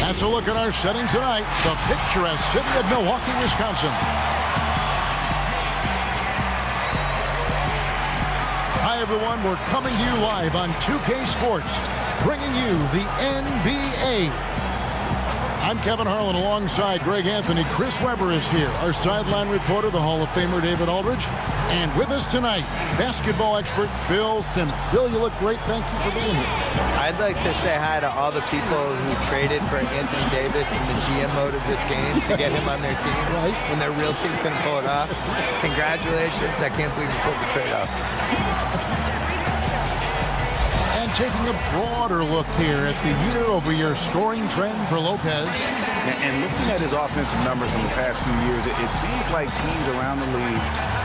That's a look at our setting tonight. The picturesque city of Milwaukee, Wisconsin. Hi, everyone. We're coming to you live on 2K Sports, bringing you the NBA. I'm Kevin Harlan alongside Greg Anthony. Chris Webber is here, our sideline reporter, the Hall of Famer David Aldridge. And with us tonight, basketball expert Bill Simmons. Bill, you look great. Thank you for being here. I'd like to say hi to all the people who traded for Anthony Davis in the GM mode of this game to get him on their team when their real team couldn't pull it off. Congratulations. I can't believe you pulled the trade off. And taking a broader look here at the year-over-year scoring trend for Lopez. And looking at his offensive numbers from the past few years, it seems like teams around the league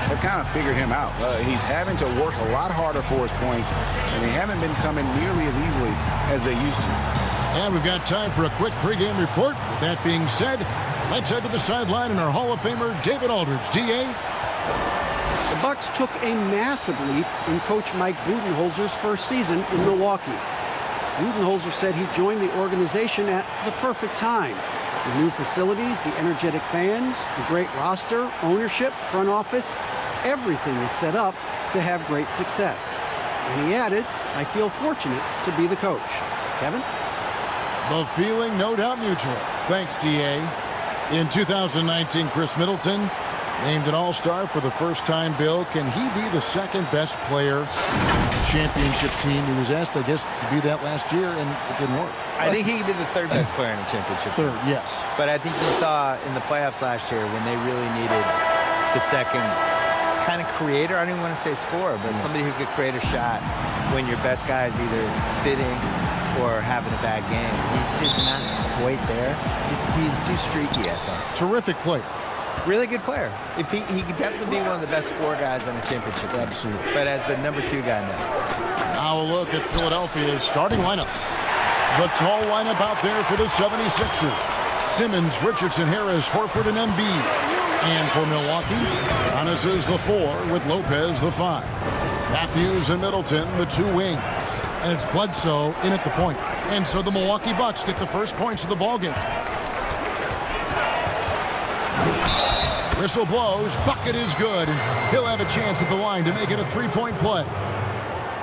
have kind of figured him out. He's having to work a lot harder for his points, and they haven't been coming nearly as easily as they used to. And we've got time for a quick pregame report. With that being said, let's head to the sideline and our Hall of Famer, David Aldridge. D.A.? The Bucks took a massive leap in Coach Mike Budenholzer's first season in Milwaukee. Budenholzer said he joined the organization at the perfect time. The new facilities, the energetic fans, the great roster, ownership, front office, everything is set up to have great success. And he added, I feel fortunate to be the coach. Kevin? The feeling no doubt mutual. Thanks, D.A. In 2019, Chris Middleton named an all-star for the first time. Bill, can he be the second best player championship team? He was asked, I guess, to be that last year, and it didn't work. I think he could be the third best player in a championship. Third, yes. But I think you saw in the playoffs last year when they really needed the second kind of creator. I don't even want to say scorer, but somebody who could create a shot when your best guy is either sitting or having a bad game. He's just not quite there. He's too streaky, I think. Terrific player. Really good player. If he could definitely be one of the best four guys on a championship. Absolutely. But as the number two guy now. Now a look at Philadelphia's starting lineup. The tall lineup out there for the 76ers. Simmons, Richardson, Harris, Horford, and Embiid. And for Milwaukee, Giannis is the 4 with Lopez the 5. Matthews and Middleton, the 2 wings. And it's Bledsoe in at the point. And so the Milwaukee Bucks get the first points of the ballgame. Whistle blows, bucket is good, and he'll have a chance at the line to make it a 3-point play.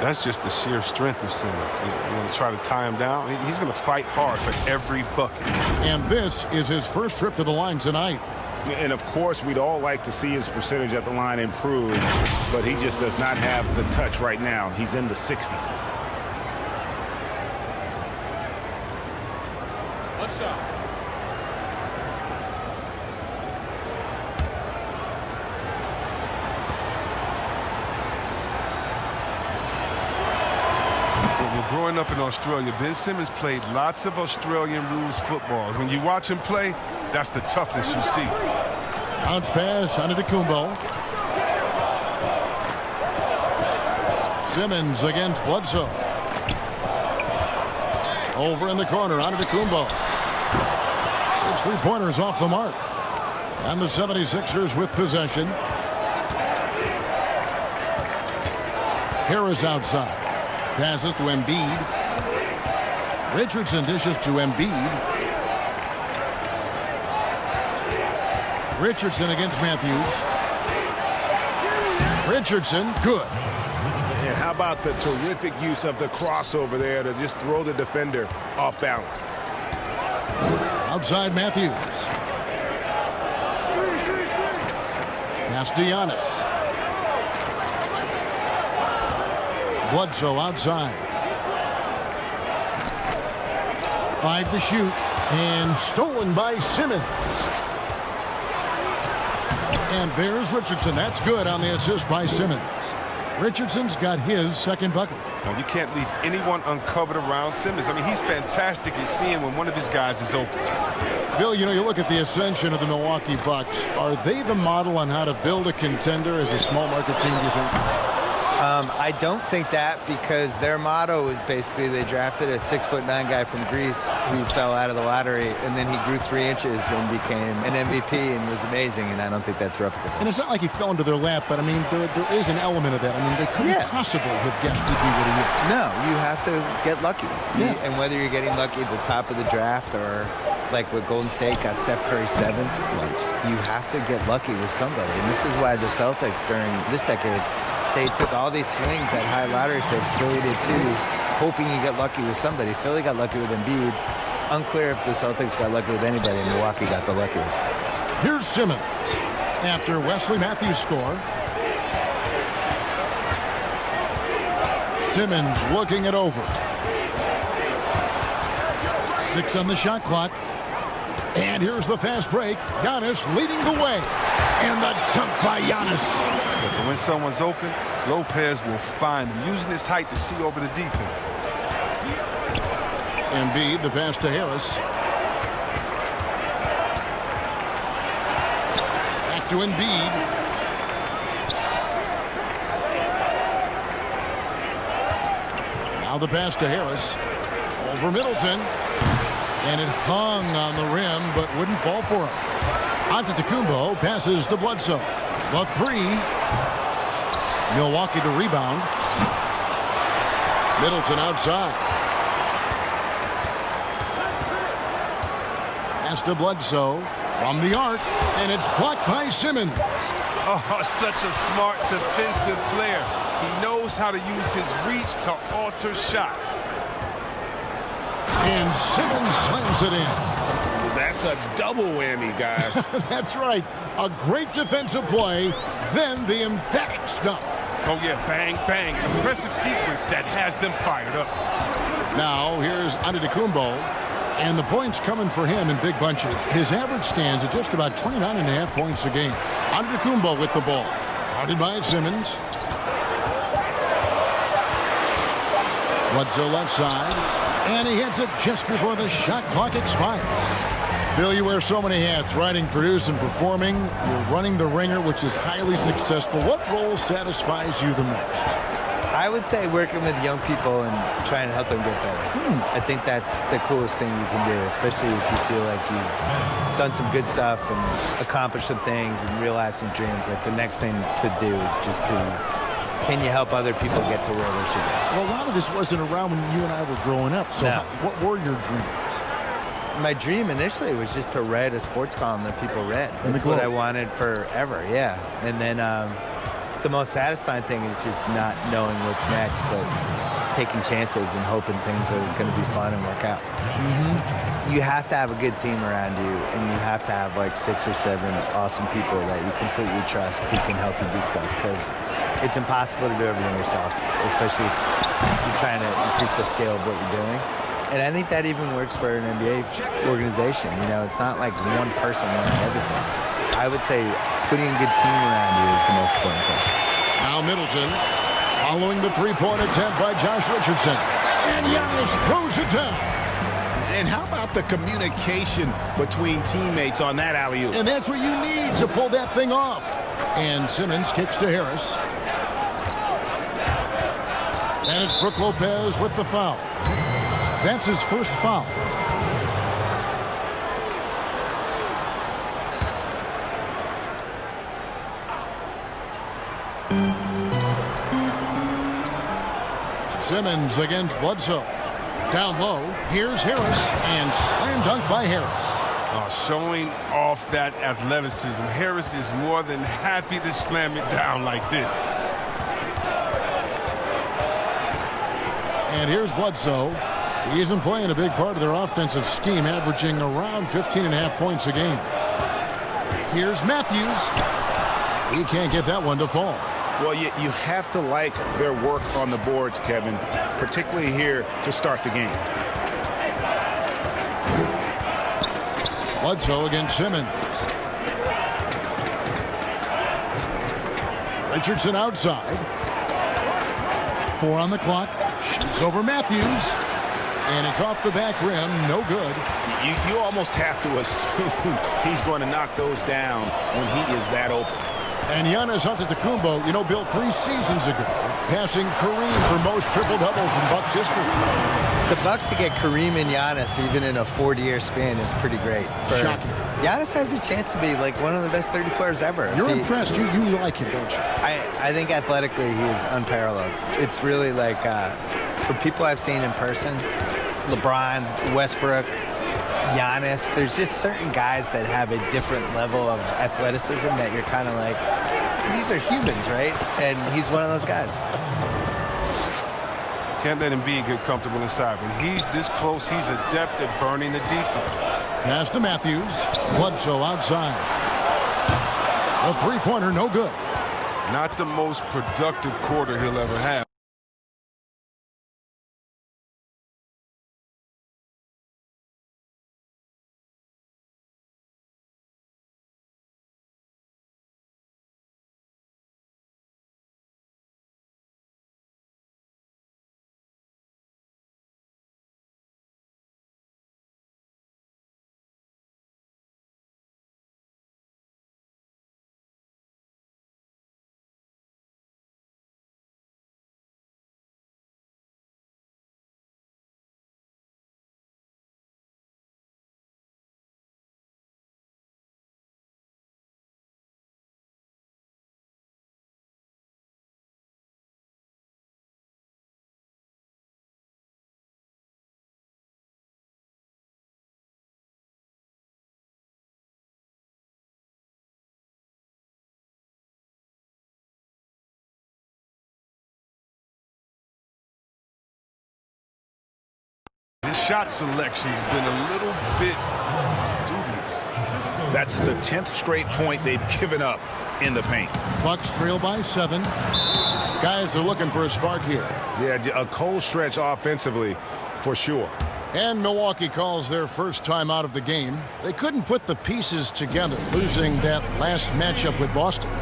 That's just the sheer strength of Simmons. You want to try to tie him down? He's going to fight hard for every bucket. And this is his first trip to the line tonight. And, of course, we'd all like to see his percentage at the line improve, but he just does not have the touch right now. He's in the 60s. What's up? Growing up in Australia, Ben Simmons played lots of Australian rules football. When you watch him play, that's the toughness you see. Bounce pass, Antetokounmpo. Simmons against Bledsoe. Over in the corner, Antetokounmpo. His three-pointers off the mark. And the 76ers with possession. Harris outside. Passes to Embiid. Richardson dishes to Embiid. Richardson against Matthews. Richardson, good. And how about the terrific use of the crossover there to just throw the defender off balance? Outside Matthews. Pass to Giannis. Bledsoe outside. 5 to shoot. And stolen by Simmons. And there's Richardson. That's good on the assist by Simmons. Richardson's got his second bucket. Now, you can't leave anyone uncovered around Simmons. I mean, he's fantastic at seeing when one of his guys is open. Bill, you know, you look at the ascension of the Milwaukee Bucks. Are they the model on how to build a contender as a small market team, do you think? I don't think that, because their motto is basically they drafted a 6'9" guy from Greece who fell out of the lottery, and then he grew 3 inches and became an MVP and was amazing, and I don't think that's replicable. And it's not like he fell into their lap, but I mean, there is an element of that. I mean, they couldn't possibly have guessed he'd be what he is. No, you have to get lucky. Yeah. And whether you're getting lucky at the top of the draft or like what Golden State got Steph Curry 7th, Right. You have to get lucky with somebody. And this is why the Celtics during this decade, they took all these swings at high lottery picks. Philly did too, hoping you get lucky with somebody. Philly got lucky with Embiid. Unclear if the Celtics got lucky with anybody, and Milwaukee got the luckiest. Here's Simmons after Wesley Matthews score. Simmons looking it over. 6 on the shot clock. And here's the fast break. Giannis leading the way. And the dunk by Giannis. But when someone's open, Lopez will find him, using his height to see over the defense. Embiid, the pass to Harris. Back to Embiid. Now the pass to Harris. Over Middleton. And it hung on the rim, but wouldn't fall for him. Antetokounmpo passes to Bledsoe. The 3. Milwaukee the rebound. Middleton outside. Pass to Bledsoe from the arc, and it's blocked by Simmons. Oh, such a smart defensive player. He knows how to use his reach to alter shots. And Simmons slams it in. That's a double whammy, guys. That's right. A great defensive play, then the emphatic stuff. Oh, yeah, bang, bang. Impressive sequence that has them fired up. Now, here's Antetokounmpo, and the points coming for him in big bunches. His average stands at just about 29.5 points a game. Antetokounmpo with the ball. Guarded by Simmons. Bledsoe left side. And he hits it just before the shot clock expires. Bill, you wear so many hats, writing, producing, performing. You're running the Ringer, which is highly successful. What role satisfies you the most? I would say working with young people and trying to help them get better. I think that's the coolest thing you can do, especially if you feel like you've done some good stuff and accomplished some things and realized some dreams. Like the next thing to do is just to, can you help other people get to where they should go? Well, a lot of this wasn't around when you and I were growing up. So No. what were your dreams? My dream initially was just to write a sports column that people read. In the That's what Globe. I wanted forever, yeah. And then the most satisfying thing is just not knowing what's next, but taking chances and hoping things are going to be fun and work out. You have to have a good team around you, and you have to have like 6 or 7 awesome people that you completely trust who can help you do stuff, because it's impossible to do everything yourself, especially if you're trying to increase the scale of what you're doing. And I think that even works for an NBA organization. You know, it's not like one person running everything. I would say putting a good team around you is the most important thing. Now Middleton following the three-point attempt by Josh Richardson. And Giannis throws it down. And how about the communication between teammates on that alley-oop? And that's what you need to pull that thing off. And Simmons kicks to Harris. And it's Brook Lopez with the foul. That's his first foul. Simmons against Bledsoe. Down low, here's Harris, and slam dunk by Harris. Showing off that athleticism. Harris is more than happy to slam it down like this. And here's Bledsoe. He isn't playing a big part of their offensive scheme, averaging around 15.5 points a game. Here's Matthews. He can't get that one to fall. Well, you have to like their work on the boards, Kevin, particularly here to start the game. Bledsoe against Simmons. Richardson outside. 4 on the clock. Shoots over Matthews. And it's off the back rim. No good. You almost have to assume he's going to knock those down when he is that open. And Giannis Antetokounmpo, you know, Bill, 3 seasons ago, passing Kareem for most triple-doubles in Bucks history. The Bucks to get Kareem and Giannis even in a 40-year span is pretty great. Shocking. Giannis has a chance to be like one of the best 30 players ever. You're impressed. You like him, don't you? I think athletically he is unparalleled. It's really like, for people I've seen in person, LeBron, Westbrook, Giannis, there's just certain guys that have a different level of athleticism that you're kind of like, these are humans, right? And he's one of those guys. Can't let him get comfortable inside. When he's this close, he's adept at burning the defense. Pass to Matthews. Bledsoe outside. A three-pointer, no good. Not the most productive quarter he'll ever have. His shot selection's been a little bit dubious. That's the 10th straight point they've given up in the paint. Bucks trail by 7. Guys are looking for a spark here. Yeah, a cold stretch offensively for sure. And Milwaukee calls their first time out of the game. They couldn't put the pieces together, losing that last matchup with Boston.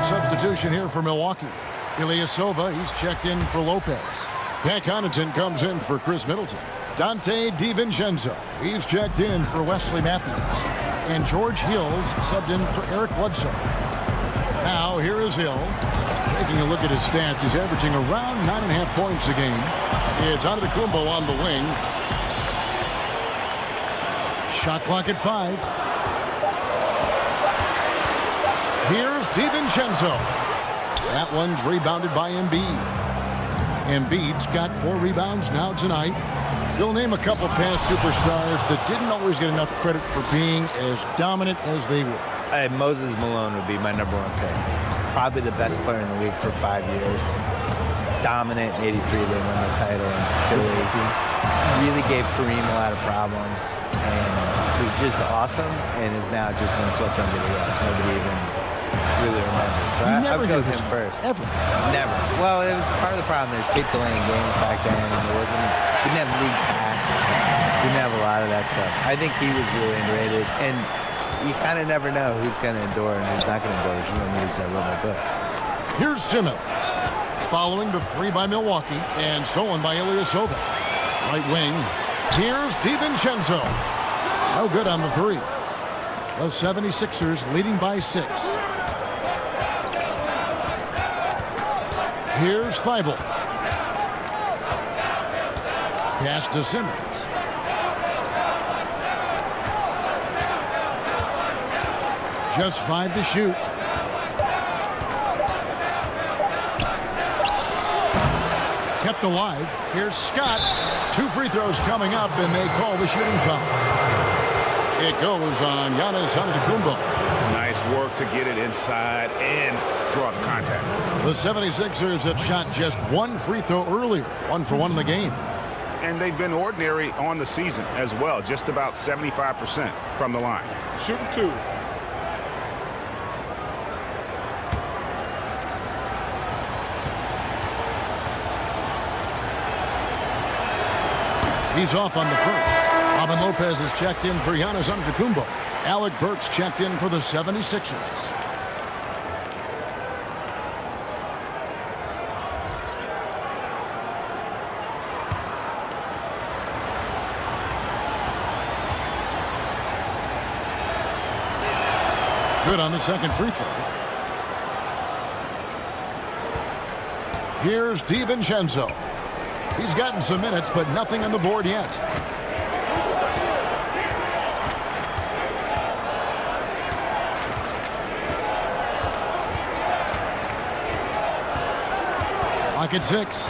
Substitution here for Milwaukee. Ilyasova, he's checked in for Lopez. Pat Connaughton comes in for Chris Middleton. Dante DiVincenzo, he's checked in for Wesley Matthews. And George Hill's subbed in for Eric Bledsoe. Now, here is Hill. Taking a look at his stats, he's averaging around 9.5 points a game. It's Antetokounmpo on the wing. Shot clock at 5. Here's DiVincenzo. That one's rebounded by Embiid. Embiid's got 4 rebounds now tonight. You'll name a couple past superstars that didn't always get enough credit for being as dominant as they were. Moses Malone would be my #1 pick. Probably the best player in the league for 5 years. Dominant in '83, they won the title in Philly. Really gave Kareem a lot of problems and was just awesome and has now just been swept under the rug. Nobody even really remembers. So I would go with him first. Ever. Never. Well, it was part of the problem. They kept delaying games back then, and didn't have league pass. Didn't have a lot of that stuff. I think he was really underrated, and you kind of never know who's going to endure and who's not going to endure. Which one is that with my book? Here's Simmons, following the 3 by Milwaukee and stolen by Ilyasova. Right wing. Here's DiVincenzo. No good on the 3. The 76ers leading by 6. Here's Feibel. Pass to Simmons. Just 5 to shoot. Kept kept alive. Here's Scott. 2 free throws coming up, and they call the shooting foul. It goes on Giannis Antetokounmpo. Nice work to get it inside and draw the contact. The 76ers have shot just 1 free throw earlier, 1 for 1 in the game. And they've been ordinary on the season as well, just about 75% from the line. Shooting 2. He's off on the first. Robin Lopez is checked in for Giannis Antetokounmpo. Alec Burks checked in for the 76ers. Good on the second free throw. Here's DiVincenzo. He's gotten some minutes, but nothing on the board yet. Clock at 6.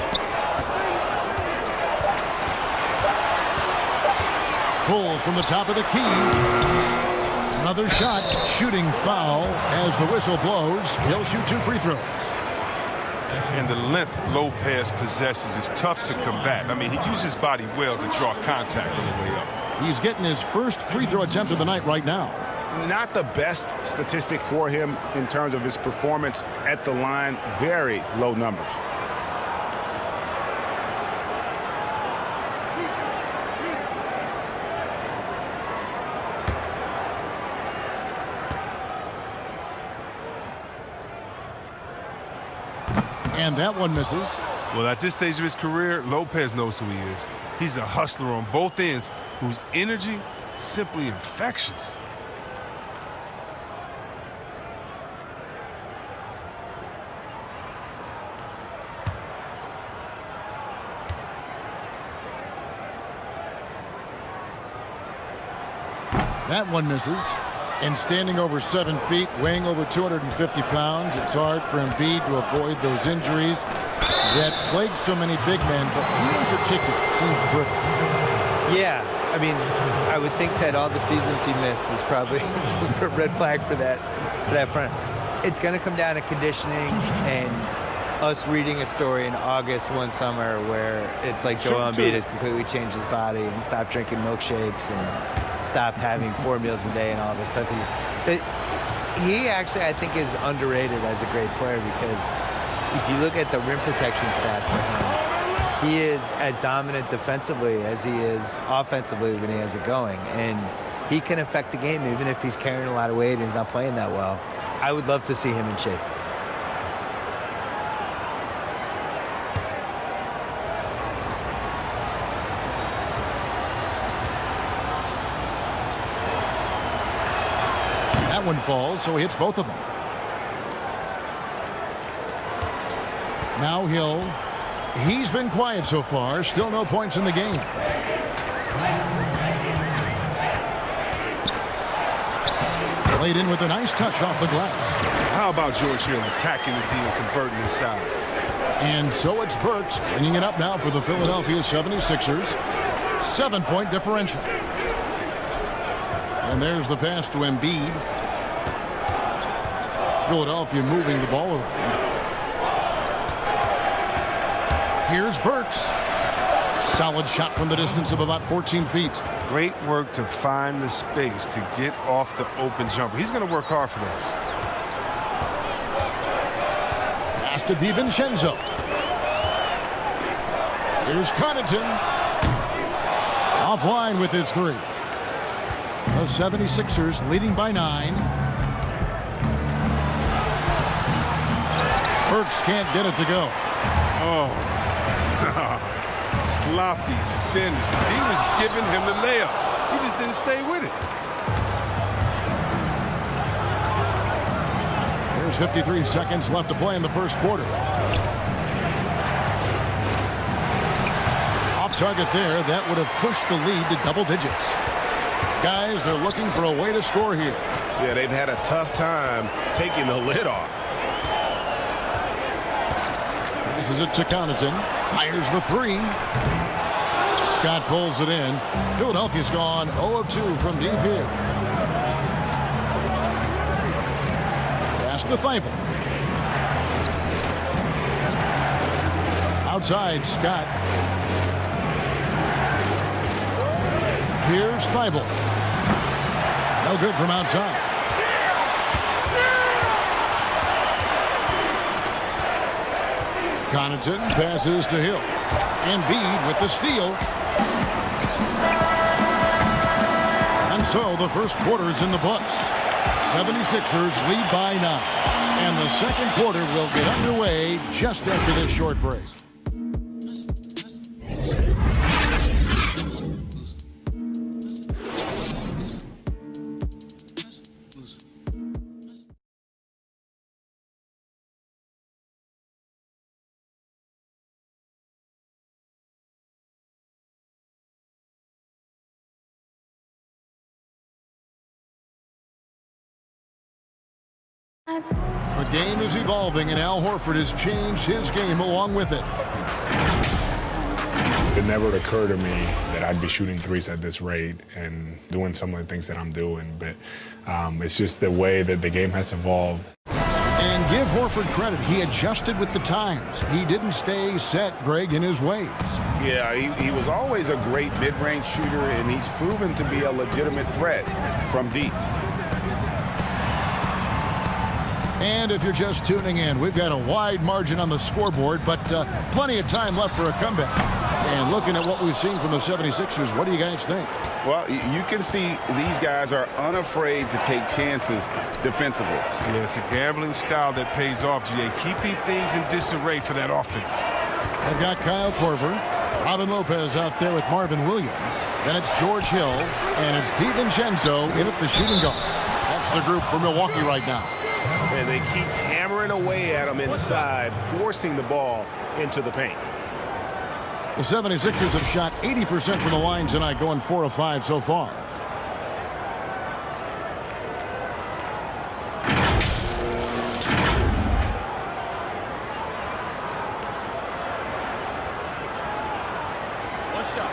Pulls from the top of the key. Another shot. Shooting foul as the whistle blows. He'll shoot 2 free throws. And the length Lopez possesses is tough to combat. I mean, he uses his body well to draw contact on the way up. He's getting his first free throw attempt of the night right now. Not the best statistic for him in terms of his performance at the line. Very low numbers. And that one misses. Well, at this stage of his career, Lopez knows who he is. He's a hustler on both ends whose energy is simply infectious. That one misses. And standing over 7 feet, weighing over 250 pounds, it's hard for Embiid to avoid those injuries that plague so many big men, but he in particular seems brittle. Yeah, I mean, I would think that all the seasons he missed was probably a red flag for that front. It's going to come down to conditioning and us reading a story in August one summer where it's like Joel Embiid has completely changed his body and stopped drinking milkshakes and stopped having 4 meals a day and all this stuff. He actually, I think, is underrated as a great player because if you look at the rim protection stats for him, he is as dominant defensively as he is offensively when he has it going. And he can affect the game even if he's carrying a lot of weight and he's not playing that well. I would love to see him in shape. That one falls, so he hits both of them. Now he's been quiet so far. Still no points in the game. Played in with a nice touch off the glass. How about George Hill attacking the D and converting inside? And so it's Burks bringing it up now for the Philadelphia 76ers. 7-point differential. And there's the pass to Embiid. Philadelphia moving the ball around. Here's Burks. Solid shot from the distance of about 14 feet. Great work to find the space to get off the open jumper. He's going to work hard for those. Pass to DiVincenzo. Here's Connaughton. Offline with his 3. The 76ers leading by 9. Burks can't get it to go. Oh, sloppy finish. The D was giving him the layup. He just didn't stay with it. There's 53 seconds left to play in the first quarter. Off target there. That would have pushed the lead to double digits. Guys, they're looking for a way to score here. Yeah, they've had a tough time taking the lid off. Passes it to Connaughton. Fires the three. Scott pulls it in. Philadelphia's gone 0 of 2 from deep here. Pass to Thibault. Outside, Scott. Here's Thibault. No good from outside. Connaughton passes to Hill. Embiid with the steal. And so the first quarter is in the books. 76ers lead by 9. And the second quarter will get underway just after this short break. The game is evolving, and Al Horford has changed his game along with it. It never occurred to me that I'd be shooting threes at this rate and doing some of the things that I'm doing, but it's just the way that the game has evolved. And give Horford credit. He adjusted with the times. He didn't stay set, Greg, in his ways. Yeah, he was always a great mid-range shooter, and he's proven to be a legitimate threat from deep. And if you're just tuning in, we've got a wide margin on the scoreboard, but plenty of time left for a comeback. And looking at what we've seen from the 76ers, what do you guys think? Well, you can see these guys are unafraid to take chances defensively. Yeah, it's a gambling style that pays off, GA. Keeping things in disarray for that offense. They've got Kyle Korver, Robin Lopez out there with Marvin Williams. Then it's George Hill, and it's DiVincenzo in at the shooting guard. That's the group for Milwaukee right now. And they keep hammering away at him inside, forcing the ball into the paint. The 76ers have shot 80% from the line tonight, going 4 of 5 so far. One shot.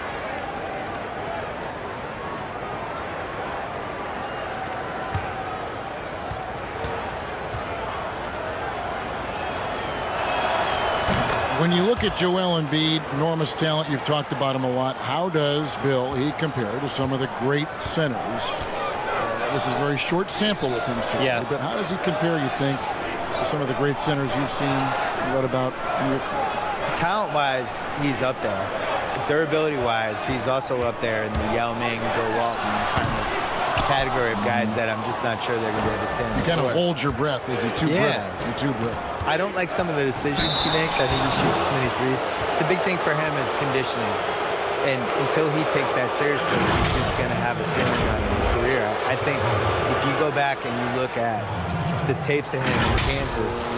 When you look at Joel Embiid, enormous talent, you've talked about him a lot. How does Bill, he compare to some of the great centers? This is a very short sample with him, certainly, Yeah. but how does he compare, you think, to some of the great centers you've seen and read about in your career? Talent-wise, he's up there. Durability-wise, he's also up there in the Yao Ming, Bill Walton kind of category of guys that I'm just not sure they're going to be able to stand. You kind of before. hold your breath. Is he too Yeah. brittle? Is he too brittle? I don't like some of the decisions he makes. I think he shoots too many threes. The big thing for him is conditioning. And until he takes that seriously, he's just going to have a ceiling on his career. I think if you go back and you look at the tapes of him in Kansas,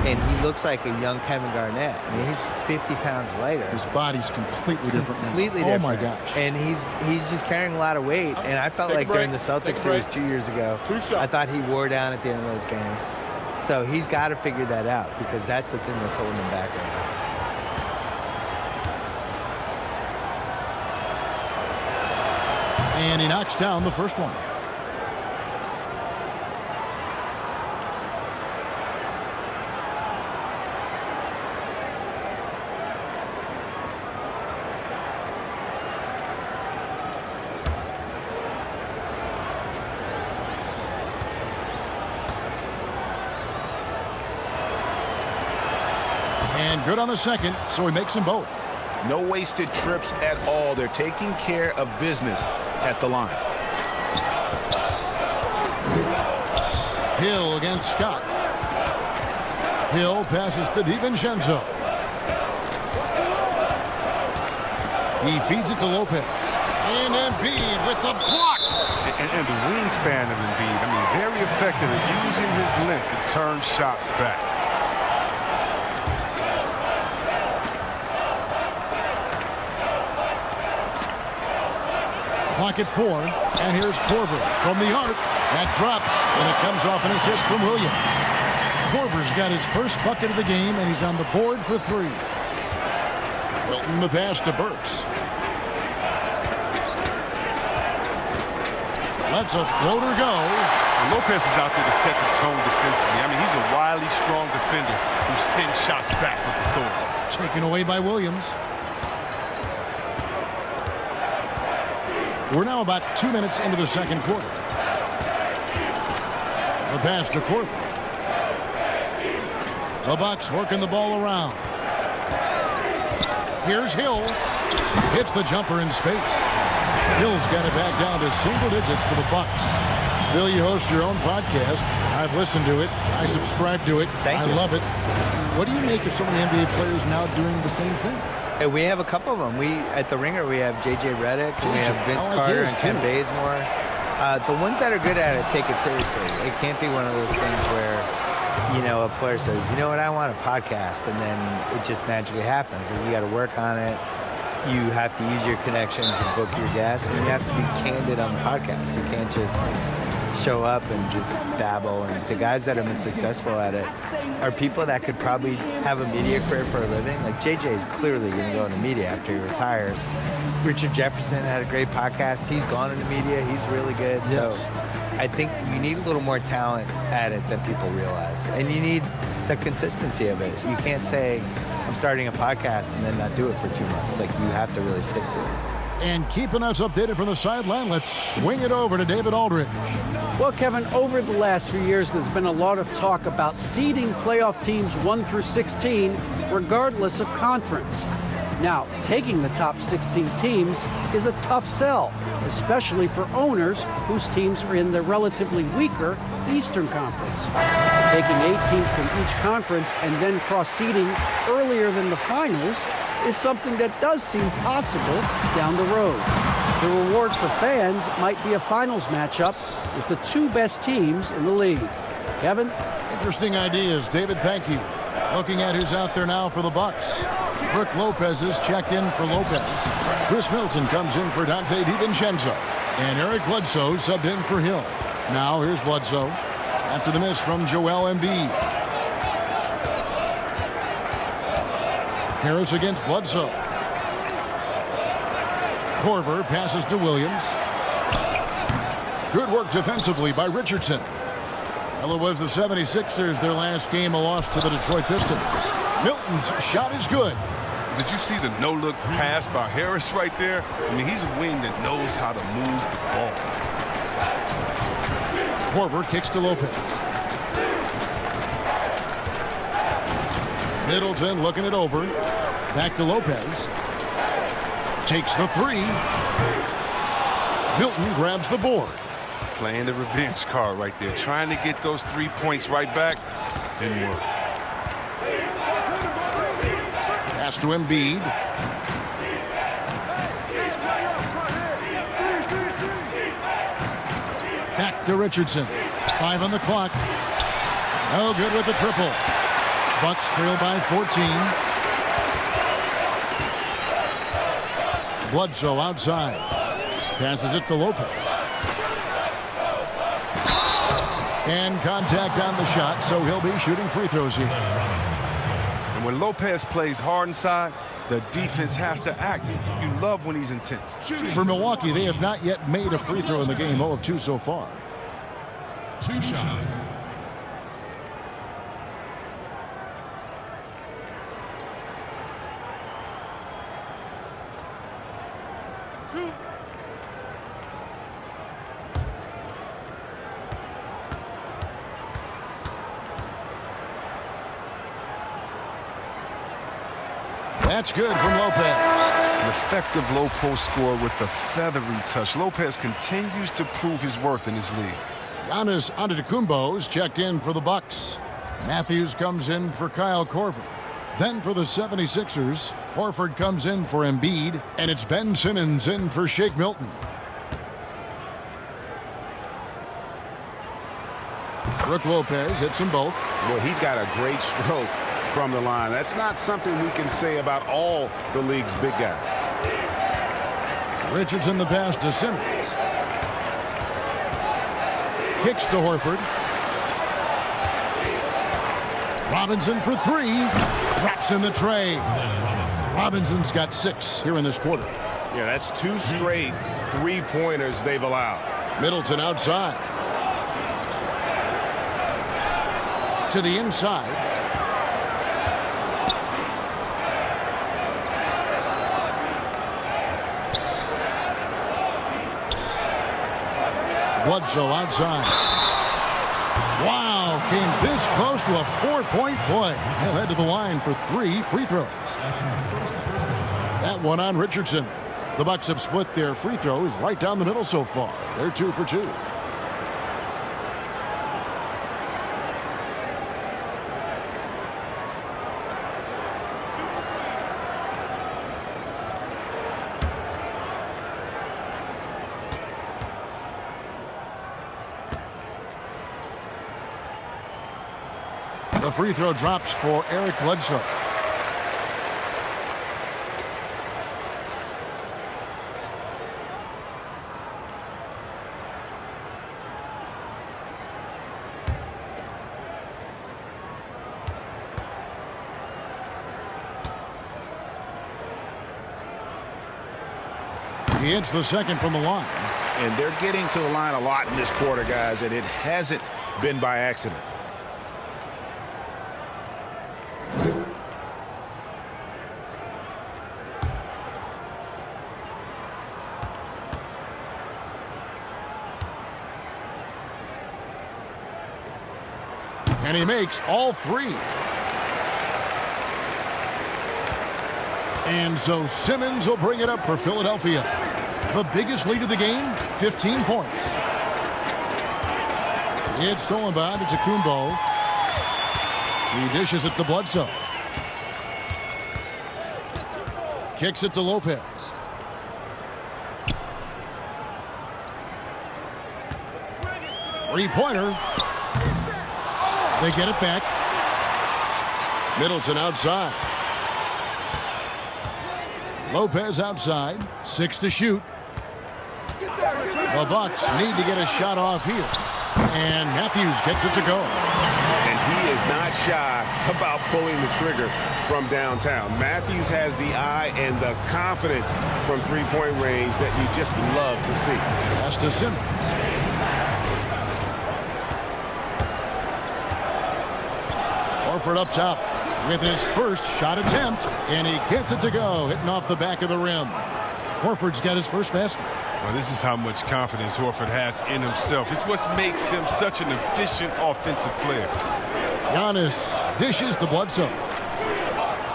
and he looks like a young Kevin Garnett. I mean, he's 50 pounds lighter. His body's completely different now. Completely different. Oh, my gosh. And he's just carrying a lot of weight. And I felt like during the Celtics series 2 years ago, I thought he wore down at the end of those games. So he's got to figure that out because that's the thing that's holding him back right now. And he knocks down the first one. And good on the second, so he makes them both. No wasted trips at all. They're taking care of business at the line. Hill against Scott. Hill passes to DiVincenzo. He feeds it to Lopez. And Embiid with the block. And the wingspan of Embiid, I mean, very effective at using his length to turn shots back. Clock at 4, and here's Korver from the arc. That drops, and it comes off an assist from Williams. Korver's got his first bucket of the game, and he's on the board for 3. Milton the pass to Burks. Lets a floater go. And Lopez is out there to set the tone defensively. I mean, he's a wily, strong defender who sends shots back with authority. Taken away by Williams. We're now about 2 minutes into the second quarter. The pass to Korver. The Bucks working the ball around. Here's Hill. Hits the jumper in space. Hill's got it back down to single digits for the Bucks. Bill, you host your own podcast. I've listened to it. I subscribe to it. Thank you. I love it. What do you make of some of the NBA players now doing the same thing? And we have a couple of them. At the Ringer, we have J.J. Redick, we have Vince Carter and Ken Bazemore. The ones that are good at it take it seriously. It can't be one of those things where, a player says, you know what, I want a podcast, and then it just magically happens. And you got to work on it. You have to use your connections and book your guests, and you have to be candid on the podcast. You can't just show up and just babble. And the guys that have been successful at it are people that could probably have a media career for a living. Like JJ is clearly going to go into media after he retires. Richard Jefferson had a great podcast. He's gone into media. He's really good. Yes. So I think you need a little more talent at it than people realize. And you need the consistency of it. You can't say, I'm starting a podcast and then not do it for 2 months. Like, you have to really stick to it. And keeping us updated from the sideline, let's swing it over to David Aldridge. Well, Kevin, over the last few years, there's been a lot of talk about seeding playoff teams 1 through 16, regardless of conference. Now, taking the top 16 teams is a tough sell, especially for owners whose teams are in the relatively weaker Eastern Conference. Taking 8 teams from each conference and then cross-seeding earlier than the finals is something that does seem possible down the road. The reward for fans might be a finals matchup with the 2 best teams in the league. Kevin? Interesting ideas. David, thank you. Looking at who's out there now for the Bucks. Brook Lopez is checked in for Lopez. Chris Middleton comes in for Dante DiVincenzo. And Eric Bledsoe subbed in for Hill. Now here's Bledsoe after the miss from Joel Embiid. Harris against Bledsoe. Korver passes to Williams. Good work defensively by Richardson. Well, it was the 76ers, their last game, a loss to the Detroit Pistons. Milton's shot is good. Did you see the no-look pass by Harris right there? I mean, he's a wing that knows how to move the ball. Korver kicks to Lopez. Middleton looking it over. Back to Lopez. Takes the 3. Milton grabs the board. Playing the revenge card right there. Trying to get those 3 points right back. Didn't work. Pass to Embiid. Back to Richardson. 5 on the clock. No good with the triple. Bucks trail by 14. Bledsoe outside. Passes it to Lopez. And contact on the shot, so he'll be shooting free throws here. And when Lopez plays hard inside, the defense has to act. You love when he's intense. For Milwaukee, they have not yet made a free throw in the game. 0 of 2 so far. 2 shots. That's good from Lopez. An effective low post score with a feathery touch. Lopez continues to prove his worth in this league. Giannis Antetokounmpo's checked in for the Bucks. Matthews comes in for Kyle Korver. Then for the 76ers, Horford comes in for Embiid, and it's Ben Simmons in for Shake Milton. Brook Lopez hits them both. Well, he's got a great stroke from the line. That's not something we can say about all the league's big guys. Richardson the pass to Simmons. Kicks to Horford. Robinson for three. Drops in the tray. Robinson's got 6 here in this quarter. Yeah, that's 2 straight three-pointers they've allowed. Middleton outside. To the inside. Bledsoe outside. Wow, came this close to a 4-point play. He'll head to the line for 3 free throws. That one on Richardson. The Bucks have split their free throws right down the middle so far. They're 2 for 2. The free throw drops for Eric Bledsoe. He hits the second from the line. And they're getting to the line a lot in this quarter, guys, and it hasn't been by accident. And he makes all 3. And so Simmons will bring it up for Philadelphia. The biggest lead of the game, 15 points. It's stolen by Kumbo. He dishes it to Bledsoe. Kicks it to Lopez. Three-pointer. They get it back. Middleton outside. Lopez outside. 6 to shoot. The Bucks need to get a shot off here. And Matthews gets it to go. And he is not shy about pulling the trigger from downtown. Matthews has the eye and the confidence from three-point range that you just love to see. Pass to Simmons. Horford up top with his first shot attempt, and he gets it to go, hitting off the back of the rim. Horford's got his first basket. Well, this is how much confidence Horford has in himself. It's what makes him such an efficient offensive player. Giannis dishes to Bledsoe.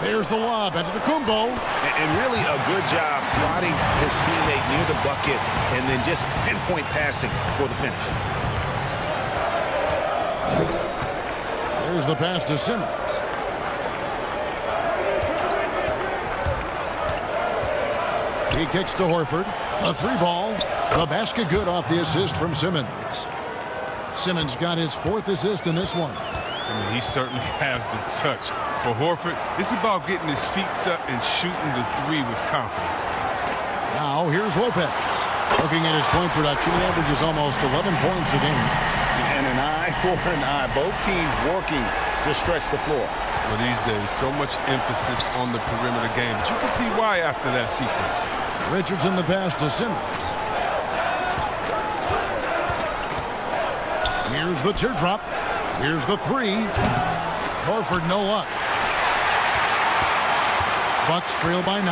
There's the lob into Kumbo. And really a good job spotting his teammate near the bucket and then just pinpoint passing for the finish. There's the pass to Simmons. He kicks to Horford. A 3-ball. The basket good off the assist from Simmons. Simmons got his 4th assist in this one. I mean, he certainly has the touch. For Horford, it's about getting his feet up and shooting the 3 with confidence. Now here's Lopez. Looking at his point production, he averages almost 11 points a game. And an eye for an eye. Both teams working to stretch the floor. Well, these days, so much emphasis on the perimeter game. But you can see why after that sequence. Richardson the pass to Simmons. Here's the teardrop. Here's the 3. Horford no luck. Bucks trail by 9.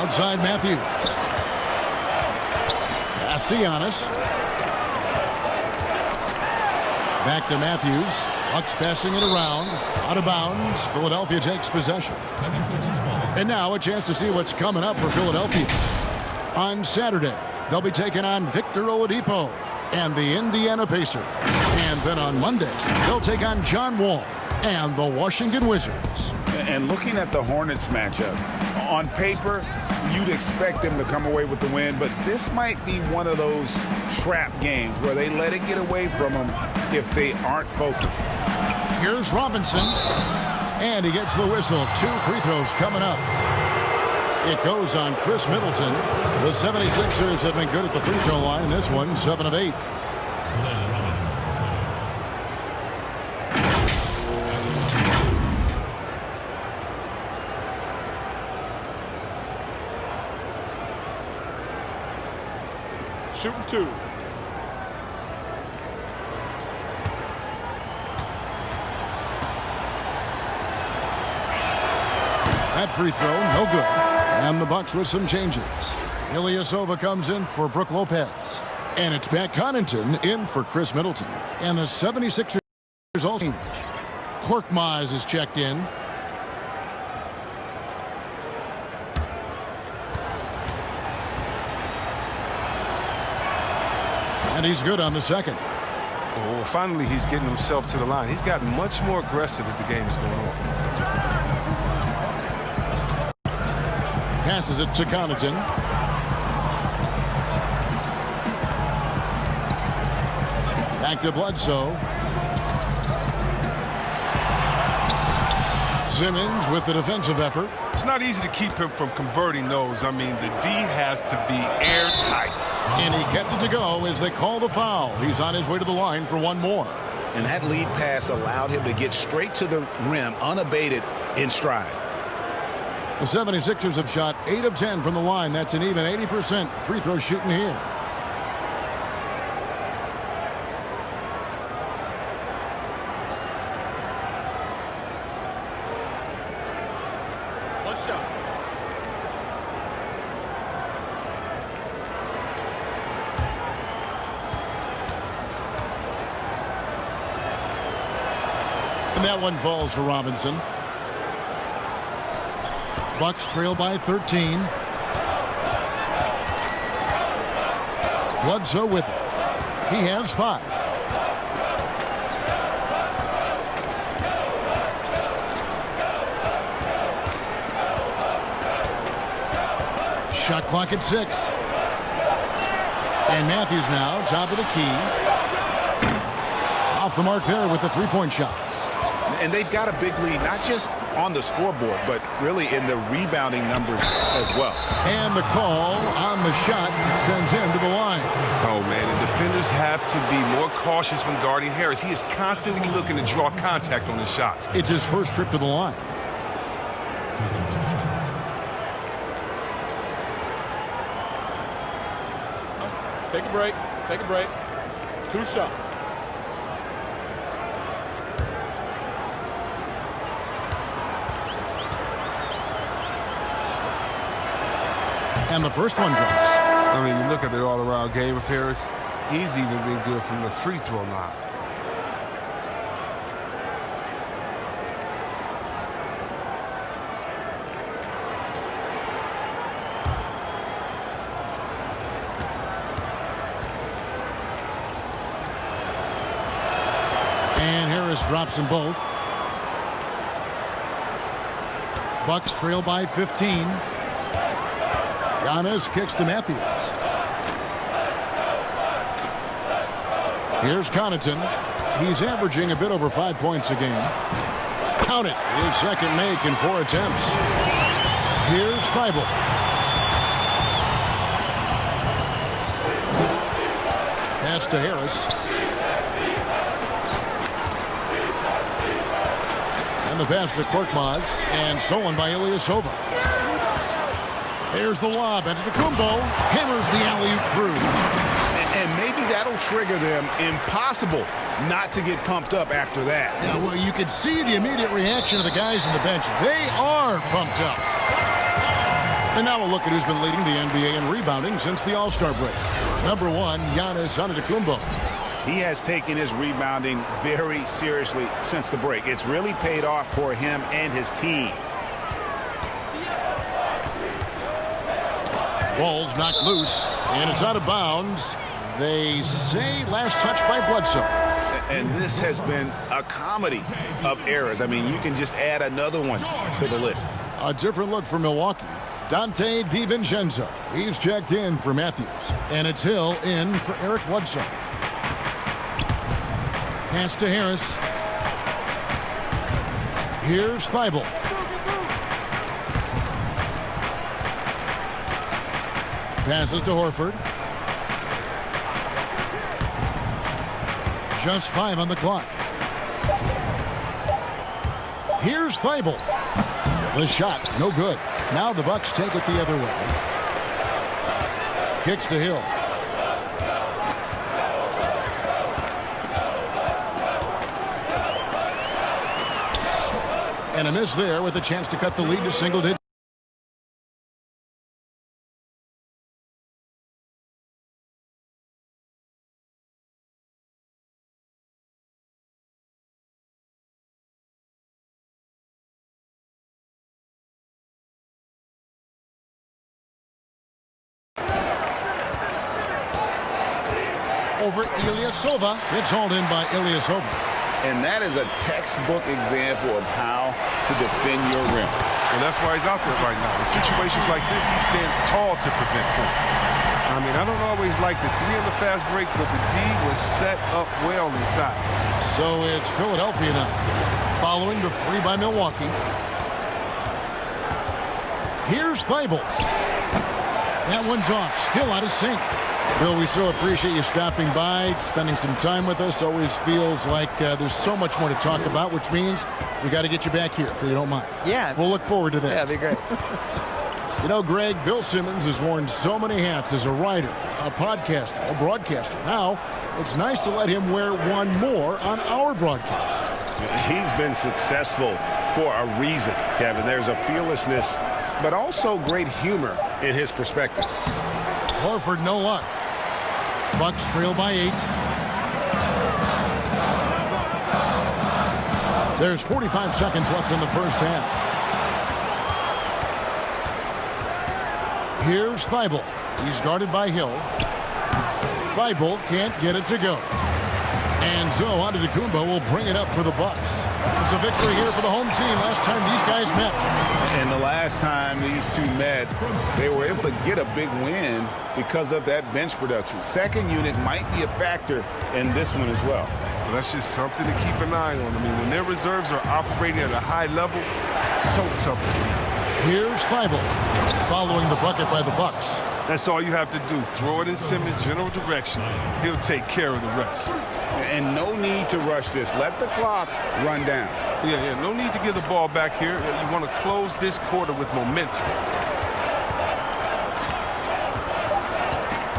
Outside Matthews. Pass to Giannis. Back to Matthews. Bucks passing it around. Out of bounds. Philadelphia takes possession. And now a chance to see what's coming up for Philadelphia. On Saturday, they'll be taking on Victor Oladipo and the Indiana Pacers. And then on Monday, they'll take on John Wall and the Washington Wizards. And looking at the Hornets matchup, on paper, you'd expect them to come away with the win, but this might be one of those trap games where they let it get away from them if they aren't focused. Here's Robinson, and he gets the whistle. 2 free throws coming up. It goes on Chris Middleton. The 76ers have been good at the free throw line. This one, 7 of 8. shooting 2. That free throw, no good. And the Bucks with some changes. Ilyasova comes in for Brook Lopez. And it's Pat Connaughton in for Chris Middleton. And the 76ers all change. Korkmaz is checked in. And he's good on the second. Oh, finally he's getting himself to the line. He's gotten much more aggressive as the game is going on. Passes it to Connaughton. Back to Bledsoe. Simmons with the defensive effort. It's not easy to keep him from converting those. I mean, the D has to be airtight. And he gets it to go as they call the foul. He's on his way to the line for one more. And that lead pass allowed him to get straight to the rim unabated in stride. The 76ers have shot 8 of 10 from the line. That's an even 80% free throw shooting here. One shot. And that one falls for Robinson. Bucks trail by 13. Bledsoe with it. He has 5. Shot clock at 6. And Matthews now top of the key. Off the mark there with the three-point shot. And they've got a big lead, not just on the scoreboard, but really in the rebounding numbers as well. And the call on the shot sends him to the line. Oh, man, the defenders have to be more cautious when guarding Harris. He is constantly looking to draw contact on his shots. It's his first trip to the line. Take a break. Take a break. 2 shots. And the first one drops. I mean, you look at the all-around game of Harris, he's even been good from the free throw line. And Harris drops them both. Bucks trail by 15. Giannis kicks to Matthews. Here's Connaughton. He's averaging a bit over 5 points a game. Count it. His second make in 4 attempts. Here's Thibault. Pass to Harris. And the pass to Korkmaz. And stolen by Ilyasova. There's the lob, and Antetokounmpo hammers the alley-oop through. And maybe that'll trigger them. Impossible not to get pumped up after that. Yeah, well, you can see the immediate reaction of the guys on the bench. They are pumped up. And now we'll look at who's been leading the NBA in rebounding since the All-Star break. Number 1, Giannis Antetokounmpo. He has taken his rebounding very seriously since the break. It's really paid off for him and his team. Ball's knocked loose, and it's out of bounds. They say last touch by Bledsoe. And this has been a comedy of errors. I mean, you can just add another one to the list. A different look for Milwaukee. Dante DiVincenzo. He's checked in for Matthews. And it's Hill in for Eric Bledsoe. Pass to Harris. Here's Thibault. Passes to Horford. Just 5 on the clock. Here's Thibault. The shot, no good. Now the Bucks take it the other way. Kicks to Hill. And a miss there with a chance to cut the lead to single digits. Over Ilyasova. It's hauled in by Ilyasova. And that is a textbook example of how to defend your rim. And that's why he's out there right now. In situations like this, he stands tall to prevent points. I mean, I don't always like the three on the fast break, but the D was set up well inside. So it's Philadelphia now, following the three by Milwaukee. Here's Thibault. That one's off, still out of sync. Bill, we so appreciate you stopping by, spending some time with us. Always feels like there's so much more to talk about, which means we got to get you back here, if you don't mind. Yeah. We'll look forward to that. Yeah, that'd be great. You know, Greg, Bill Simmons has worn so many hats as a writer, a podcaster, a broadcaster. Now, it's nice to let him wear one more on our broadcast. He's been successful for a reason, Kevin. There's a fearlessness, but also great humor in his perspective. Horford, no luck. Bucks trail by 8. There's 45 seconds left in the first half. Here's Thibault. He's guarded by Hill. Thibault can't get it to go. And so Antetokounmpo will bring it up for the Bucks. It's a victory here for the home team. Last time these guys met. And the last time these two met, they were able to get a big win because of that bench production. Second unit might be a factor in this one as well. Well, that's just something to keep an eye on. I mean, when their reserves are operating at a high level, so tough to beat. Here's Thibault, following the bucket by the Bucks. That's all you have to do. Throw it in Simmons' general direction. He'll take care of the rest. And no need to rush this. Let the clock run down. Yeah, no need to give the ball back here. You want to close this quarter with momentum.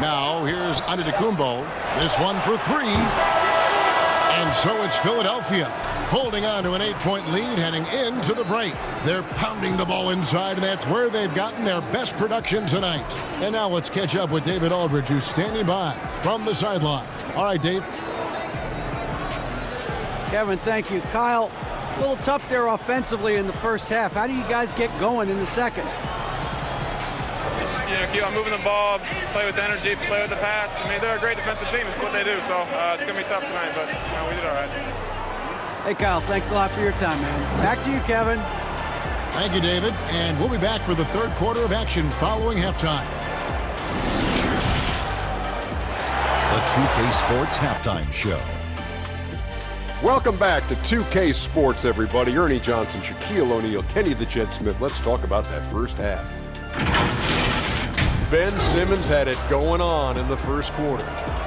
Now, here's Antetokounmpo. This one for 3. And so it's Philadelphia holding on to an 8-point lead heading into the break. They're pounding the ball inside, and that's where they've gotten their best production tonight. And now let's catch up with David Aldridge, who's standing by from the sideline. All right, Dave. Kevin, thank you. Kyle, a little tough there offensively in the first half. How do you guys get going in the second? Just, keep on moving the ball, play with energy, play with the pass. I mean, they're a great defensive team. It's what they do. So it's going to be tough tonight, but we did all right. Hey, Kyle, thanks a lot for your time, man. Back to you, Kevin. Thank you, David. And we'll be back for the third quarter of action following halftime. The 2K Sports Halftime Show. Welcome back to 2K Sports, everybody. Ernie Johnson, Shaquille O'Neal, Kenny the Jet Smith. Let's talk about that first half. Ben Simmons had it going on in the first quarter.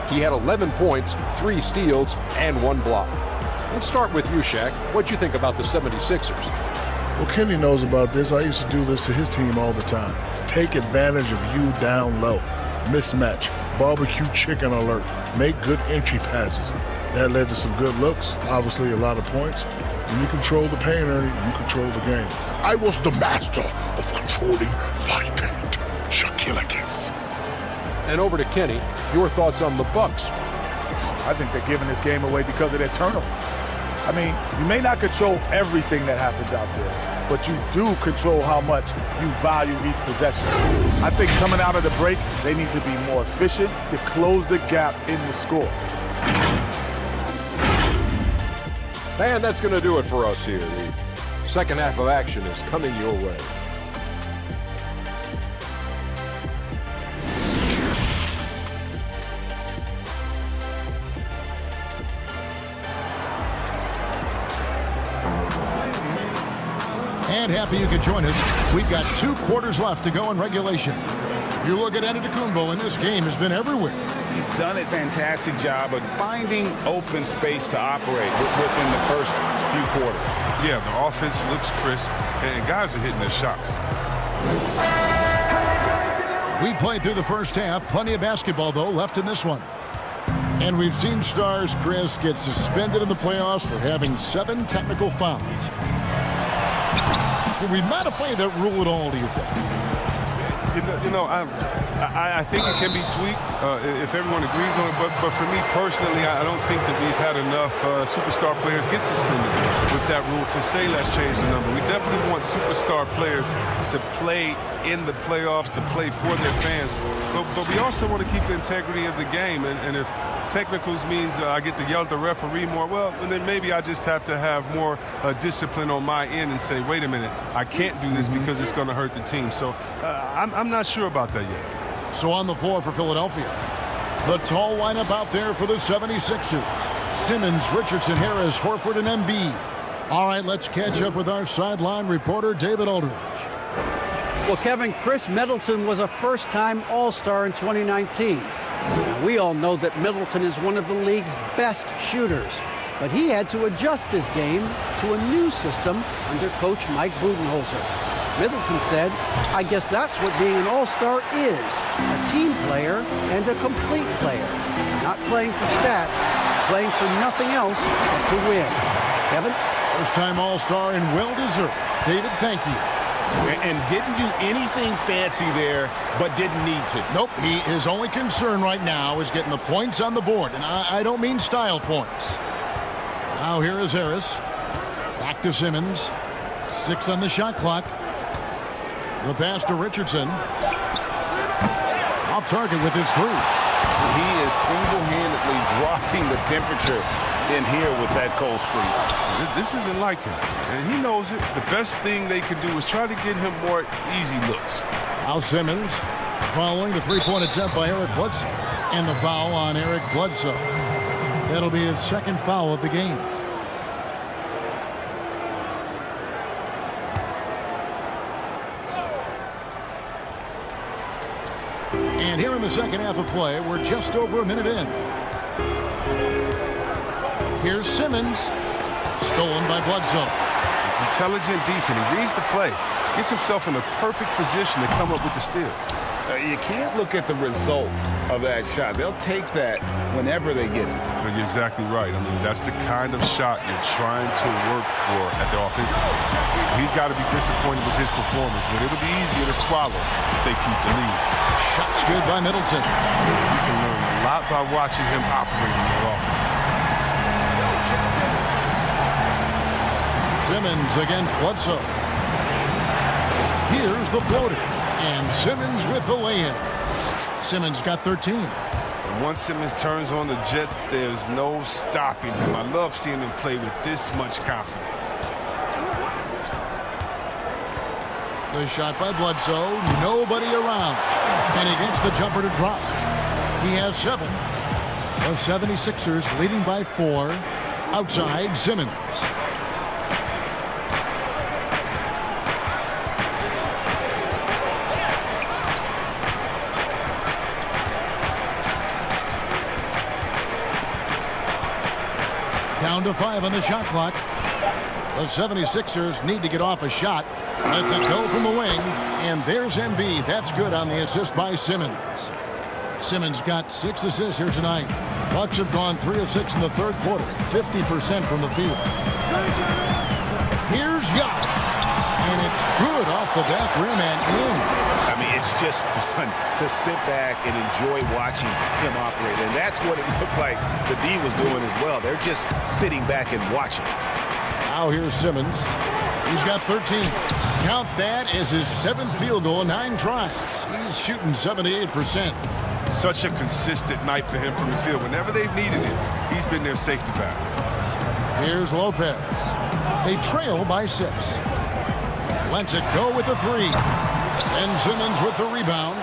He had 11 points, 3 steals, and 1 block. Let's start with you, Shaq. What'd you think about the 76ers? Well, Kenny knows about this. I used to do this to his team all the time. Take advantage of you down low. Mismatch. Barbecue chicken alert. Make good entry passes. That led to some good looks, obviously a lot of points. When you control the paint, Ernie, you control the game. I was the master of controlling my paint. Shaquille O'Neal. And over to Kenny, your thoughts on the Bucks. I think they're giving this game away because of their turnovers. I mean, you may not control everything that happens out there, but you do control how much you value each possession. I think coming out of the break, they need to be more efficient to close the gap in the score. And that's going to do it for us here. The second half of action is coming your way. And happy you could join us. We've got 2 quarters left to go in regulation. You look at Antetokounmpo, and this game has been everywhere. He's done a fantastic job of finding open space to operate within the first few quarters. Yeah, the offense looks crisp, and guys are hitting their shots. We played through the first half. Plenty of basketball, though, left in this one. And we've seen stars, Chris, get suspended in the playoffs for having 7 technical fouls. Should we modify that rule at all, do you think? I think it can be tweaked if everyone agrees on it. But for me personally, I don't think that we've had enough superstar players get suspended with that rule to say let's change the number. We definitely want superstar players to play in the playoffs, to play for their fans. But we also want to keep the integrity of the game. And if technicals means I get to yell at the referee more, well, then maybe I just have to have more discipline on my end and say, wait a minute, I can't do this because it's going to hurt the team. So I'm not sure about that yet. So on the floor for Philadelphia, the tall lineup out there for the 76ers. Simmons, Richardson, Harris, Horford, and Embiid. All right, let's catch up with our sideline reporter, David Aldridge. Well, Kevin, Chris Middleton was a first-time All-Star in 2019. Now, we all know that Middleton is one of the league's best shooters, but he had to adjust his game to a new system under coach Mike Budenholzer. Middleton said, I guess that's what being an all-star is, a team player and a complete player. Not playing for stats, playing for nothing else but to win. Kevin? First-time all-star and well-deserved. David, thank you. And didn't do anything fancy there, but didn't need to. Nope, his only concern right now is getting the points on the board, and I don't mean style points. Now here is Harris. Back to Simmons. 6 on the shot clock. The pass to Richardson. Off target with his 3. He is single-handedly dropping the temperature in here with that cold streak. This isn't like him, and he knows it. The best thing they can do is try to get him more easy looks. Now Simmons following the three-point attempt by Eric Bledsoe. And the foul on Eric Bledsoe. That'll be his second foul of the game. And here in the second half of play, we're just over a minute in. Here's Simmons. Stolen by Bledsoe. Intelligent defense. He reads the play. Gets himself in a perfect position to come up with the steal. You can't look at the result of that shot. They'll take that whenever they get it. Well, you're exactly right. I mean, that's the kind of shot you're trying to work for at the offensive end. He's got to be disappointed with his performance, but it'll be easier to swallow if they keep the lead. Shot's good by Middleton. You can learn a lot by watching him operate in their offense. Simmons against Bledsoe. Here's the floater. And Simmons with the lay-in. Simmons got 13. And once Simmons turns on the Jets, there's no stopping him. I love seeing him play with this much confidence. The shot by Bledsoe. Nobody around. And he gets the jumper to drop. He has 7. The 76ers leading by 4. Outside Simmons. Down to 5 on the shot clock. The 76ers need to get off a shot. Let's it go from the wing. And there's Embiid. That's good on the assist by Simmons. Simmons got 6 assists here tonight. Bucks have gone 3 of 6 in the third quarter. 50% from the field. Here's Giannis. And it's good off the back rim and in. I mean, it's just fun to sit back and enjoy watching him operate. And that's what it looked like the D was doing as well. They're just sitting back and watching. Now here's Simmons. He's got 13. Count that as his 7th field goal in 9 tries. He's shooting 78%. Such a consistent night for him from the field. Whenever they've needed it, he's been their safety valve. Here's Lopez. They trail by 6. Lets it go with the 3. And Simmons with the rebound.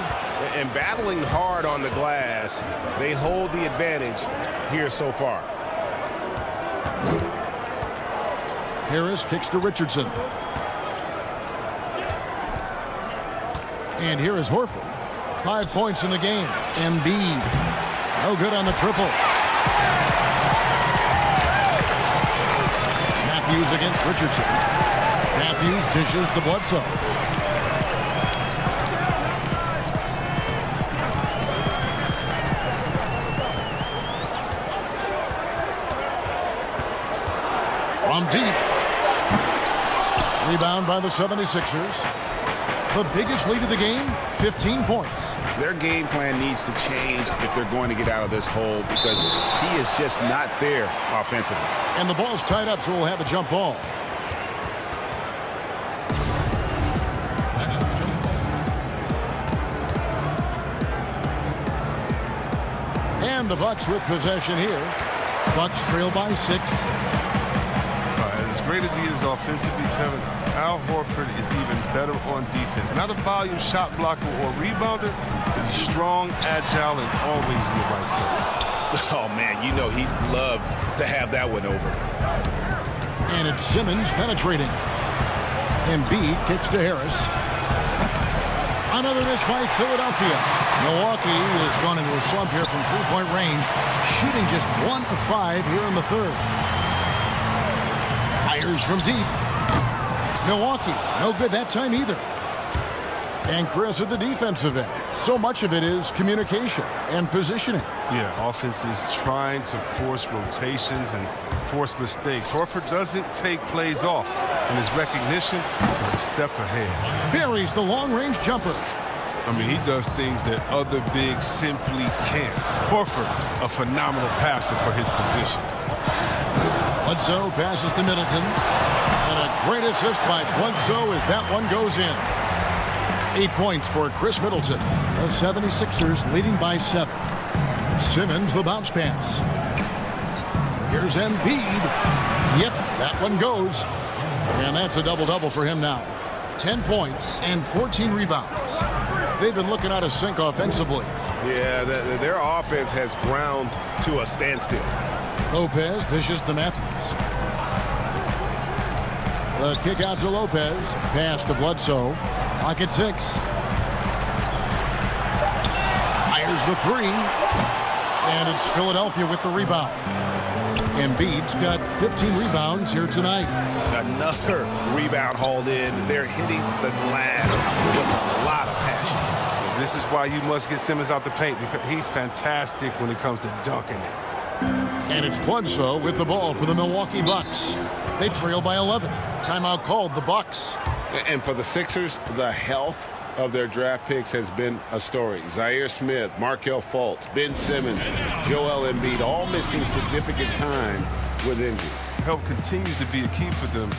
And battling hard on the glass, they hold the advantage here so far. Harris kicks to Richardson. And here is Horford. 5 points in the game. Embiid. No good on the triple. Matthews against Richardson. Matthews dishes to Bledsoe. From deep. Rebound by the 76ers. The biggest lead of the game, 15 points. Their game plan needs to change if they're going to get out of this hole because he is just not there offensively. And the ball's tied up, so we'll have a jump ball. And the Bucks with possession here. Bucks trail by 6. As great as he is offensively, Kevin, Al Horford is even better on defense. Not a volume shot blocker or rebounder, but he's strong, agile, and always in the right place. Oh, man, you know he'd love to have that one over. And it's Simmons penetrating. Embiid kicks to Harris. Another miss by Philadelphia. Milwaukee has gone into a slump here from three-point range, shooting just 1 of 5 here in the third. Fires from deep. Milwaukee, no good that time either. And Chris at the defensive end. So much of it is communication and positioning. Yeah, offense is trying to force rotations and force mistakes. Horford doesn't take plays off, and his recognition is a step ahead. Buries the long-range jumper. I mean, he does things that other bigs simply can't. Horford, a phenomenal passer for his position. Bledsoe passes to Middleton. And a great assist by Bledsoe as that one goes in. 8 points for Chris Middleton. The 76ers leading by 7. Simmons the bounce pass. Here's Embiid. Yep, that one goes. And that's a double-double for him now. 10 points and 14 rebounds. They've been looking out of sync offensively. Yeah, their offense has ground to a standstill. Lopez dishes to Matthews. The kick out to Lopez. Pass to Bledsoe. Clock at 6. Fires the 3. And it's Philadelphia with the rebound. Embiid's got 15 rebounds here tonight. Another rebound hauled in. They're hitting the glass with a lot of passion. This is why you must get Simmons out the paint, because he's fantastic when it comes to dunking it. And it's Bledsoe with the ball for the Milwaukee Bucks. They trail by 11. Timeout called the Bucks. And for the Sixers, the health of their draft picks has been a story. Zaire Smith, Markelle Fultz, Ben Simmons, Joel Embiid, all missing significant time with injury. Health continues to be a key for them,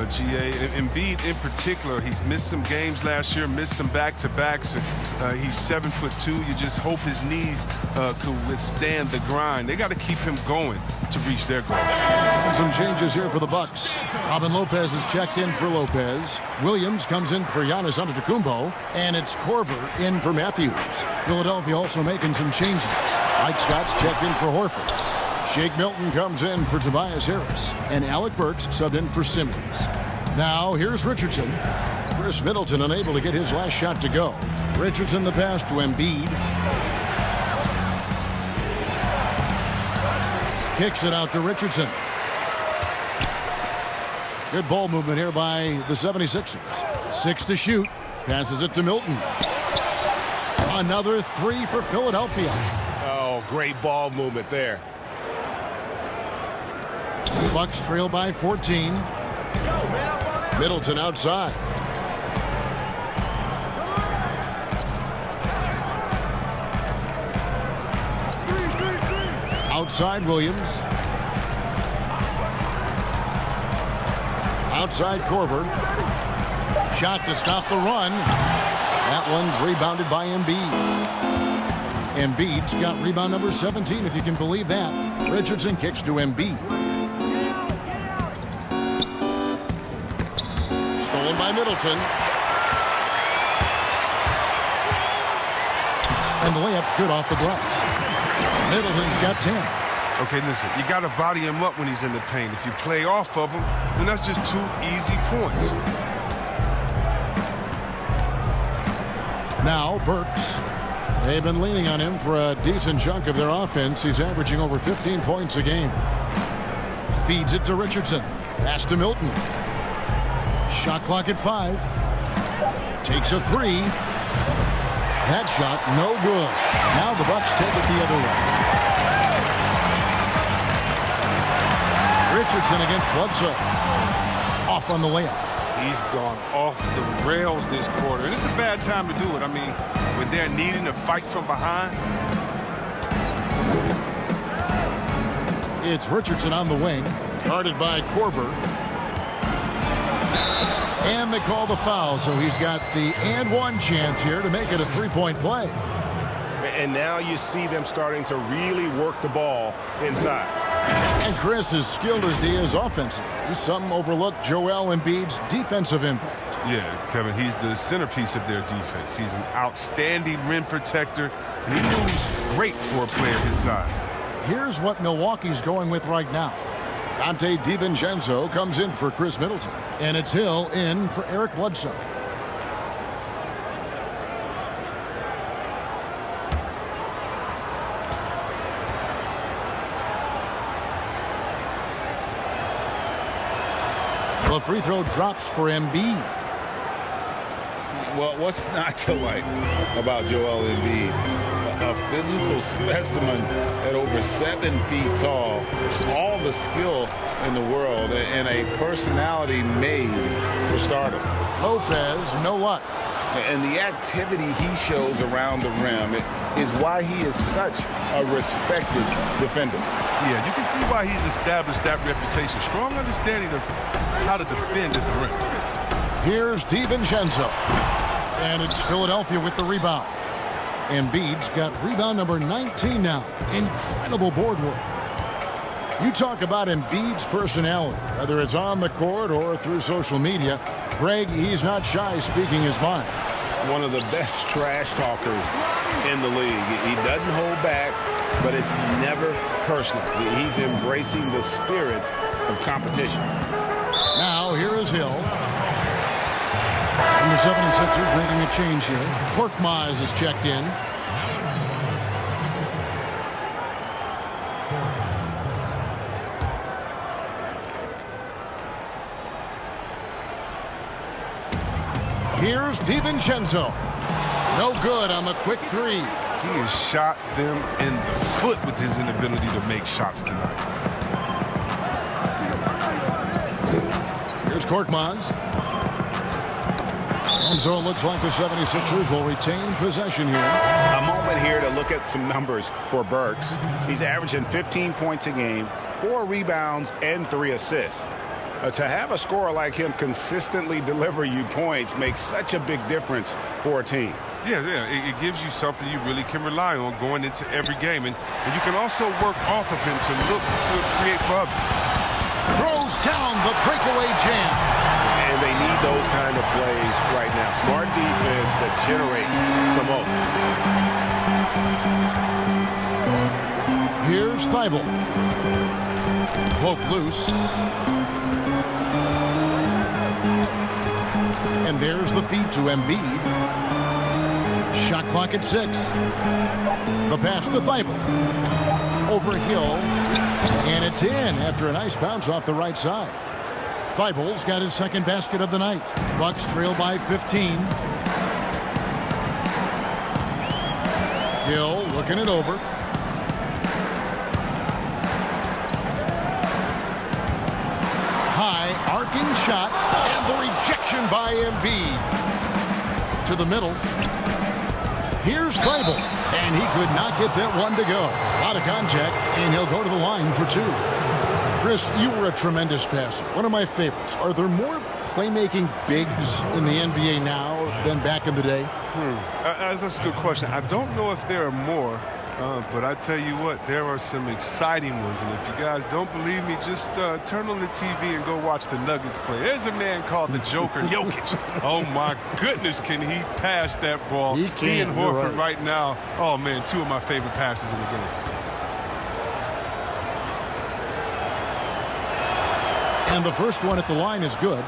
GA. And Embiid in particular, he's missed some games last year, missed some back-to-backs. He's 7'2". You just hope his knees could withstand the grind. They got to keep him going to reach their goal. And some changes here for the Bucks. Robin Lopez is checked in for Lopez. Williams comes in for Giannis Antetokounmpo. And it's Korver in for Matthews. Philadelphia also making some changes. Mike Scott's checked in for Horford. Shake Milton comes in for Tobias Harris. And Alec Burks subbed in for Simmons. Now here's Richardson. Chris Middleton unable to get his last shot to go. Richardson the pass to Embiid. Kicks it out to Richardson. Good ball movement here by the 76ers. 6 to shoot. Passes it to Milton. Another 3 for Philadelphia. Oh, great ball movement there. Bucks trail by 14. Middleton outside. Outside Williams. Outside Korver. Shot to stop the run. That one's rebounded by Embiid. Embiid's got rebound number 17, if you can believe that. Richardson kicks to Embiid. Stolen by Middleton. And the layup's good off the glass. Middleton's got 10. Okay, listen, you got to body him up when he's in the paint. If you play off of him, then that's just 2 easy points. Now, Burks. They've been leaning on him for a decent chunk of their offense. He's averaging over 15 points a game. Feeds it to Richardson. Pass to Milton. Shot clock at 5. Takes a 3. That shot, no good. Now the Bucks take it the other way. Richardson against Bledsoe. Off on the layup. He's gone off the rails this quarter. And it's a bad time to do it. I mean, when they're needing to fight from behind. It's Richardson on the wing, guarded by Korver. And they call the foul, so he's got the and one chance here to make it a three-point play. And now you see them starting to really work the ball inside. And Chris, as skilled as he is offensively, some overlook Joel Embiid's defensive impact. Yeah, Kevin, he's the centerpiece of their defense. He's an outstanding rim protector, and he moves great for a player his size. Here's what Milwaukee's going with right now. Dante DiVincenzo comes in for Chris Middleton, and it's Hill in for Eric Bledsoe. The free throw drops for Embiid. Well, what's not to like about Joel Embiid? A physical specimen at over 7 feet tall, all the skill in the world, and a personality made for stardom. Lopez, no luck. And the activity he shows around the rim is why he is such a respected defender. Yeah, you can see why he's established that reputation. Strong understanding of how to defend at the rim. Here's DiVincenzo. And it's Philadelphia with the rebound. Embiid's got rebound number 19 now. Incredible board work. You talk about Embiid's personality, whether it's on the court or through social media. Greg, he's not shy speaking his mind. One of the best trash talkers in the league. He doesn't hold back, but it's never personal. He's embracing the spirit of competition. Now, here is Hill. And the 76ers making a change here. Korkmaz is checked in. Here's DiVincenzo. No good on the quick three. He has shot them in the foot with his inability to make shots tonight. Here's Korkmaz. And so it looks like the 76ers will retain possession here. A moment here to look at some numbers for Burks. He's averaging 15 points a game, 4 rebounds, and 3 assists. To have a scorer like him consistently deliver you points makes such a big difference for a team. Yeah, it gives you something you really can rely on going into every game. And you can also work off of him to look to create for others. Throws down the breakaway jam. And they need those kind of plays right now. Smart defense that generates some hope. Here's Thibault. Poke loose. And there's the feed to Embiid. Shot clock at 6. The pass to Thibault. Over Hill. And it's in after a nice bounce off the right side. Thibault's got his second basket of the night. Bucks trail by 15. Hill looking it over. High arcing shot and the rejection by Embiid. To the middle. Here's Thibault, and he could not get that one to go. A lot of contact, and he'll go to the line for 2. Chris, you were a tremendous passer. One of my favorites. Are there more playmaking bigs in the NBA now than back in the day? That's a good question. I don't know if there are more, but I tell you what, there are some exciting ones. And if you guys don't believe me, just turn on the TV and go watch the Nuggets play. There's a man called the Joker, Jokic. Oh, my goodness, can he pass that ball? He and Horford right now, oh, man, 2 of my favorite passes in the game. And the first one at the line is good.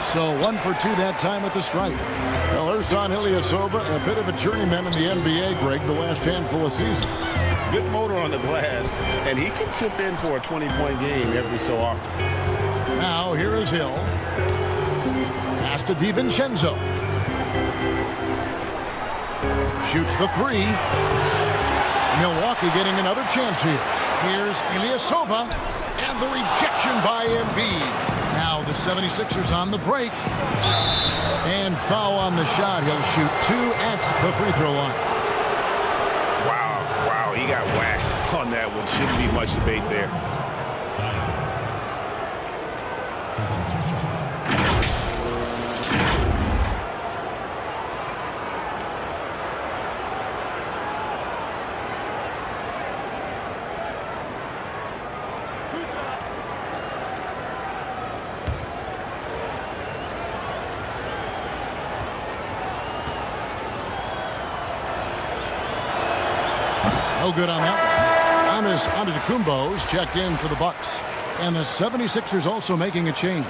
So 1 for 2 that time at the stripe. Well, Ersan Ilyasova, a bit of a journeyman in the NBA, Greg, the last handful of seasons. Good motor on the glass, and he can chip in for a 20-point game every so often. Now here is Hill. Pass to DiVincenzo. Shoots the three. Milwaukee getting another chance here. Here's Ilyasova, and the rejection by Embiid. Now the 76ers on the break. And foul on the shot. He'll shoot 2 at the free throw line. Wow, he got whacked on that one. Shouldn't be much debate there. No good on that one. Giannis Antetokounmpo's checked in for the Bucks. And the 76ers also making a change.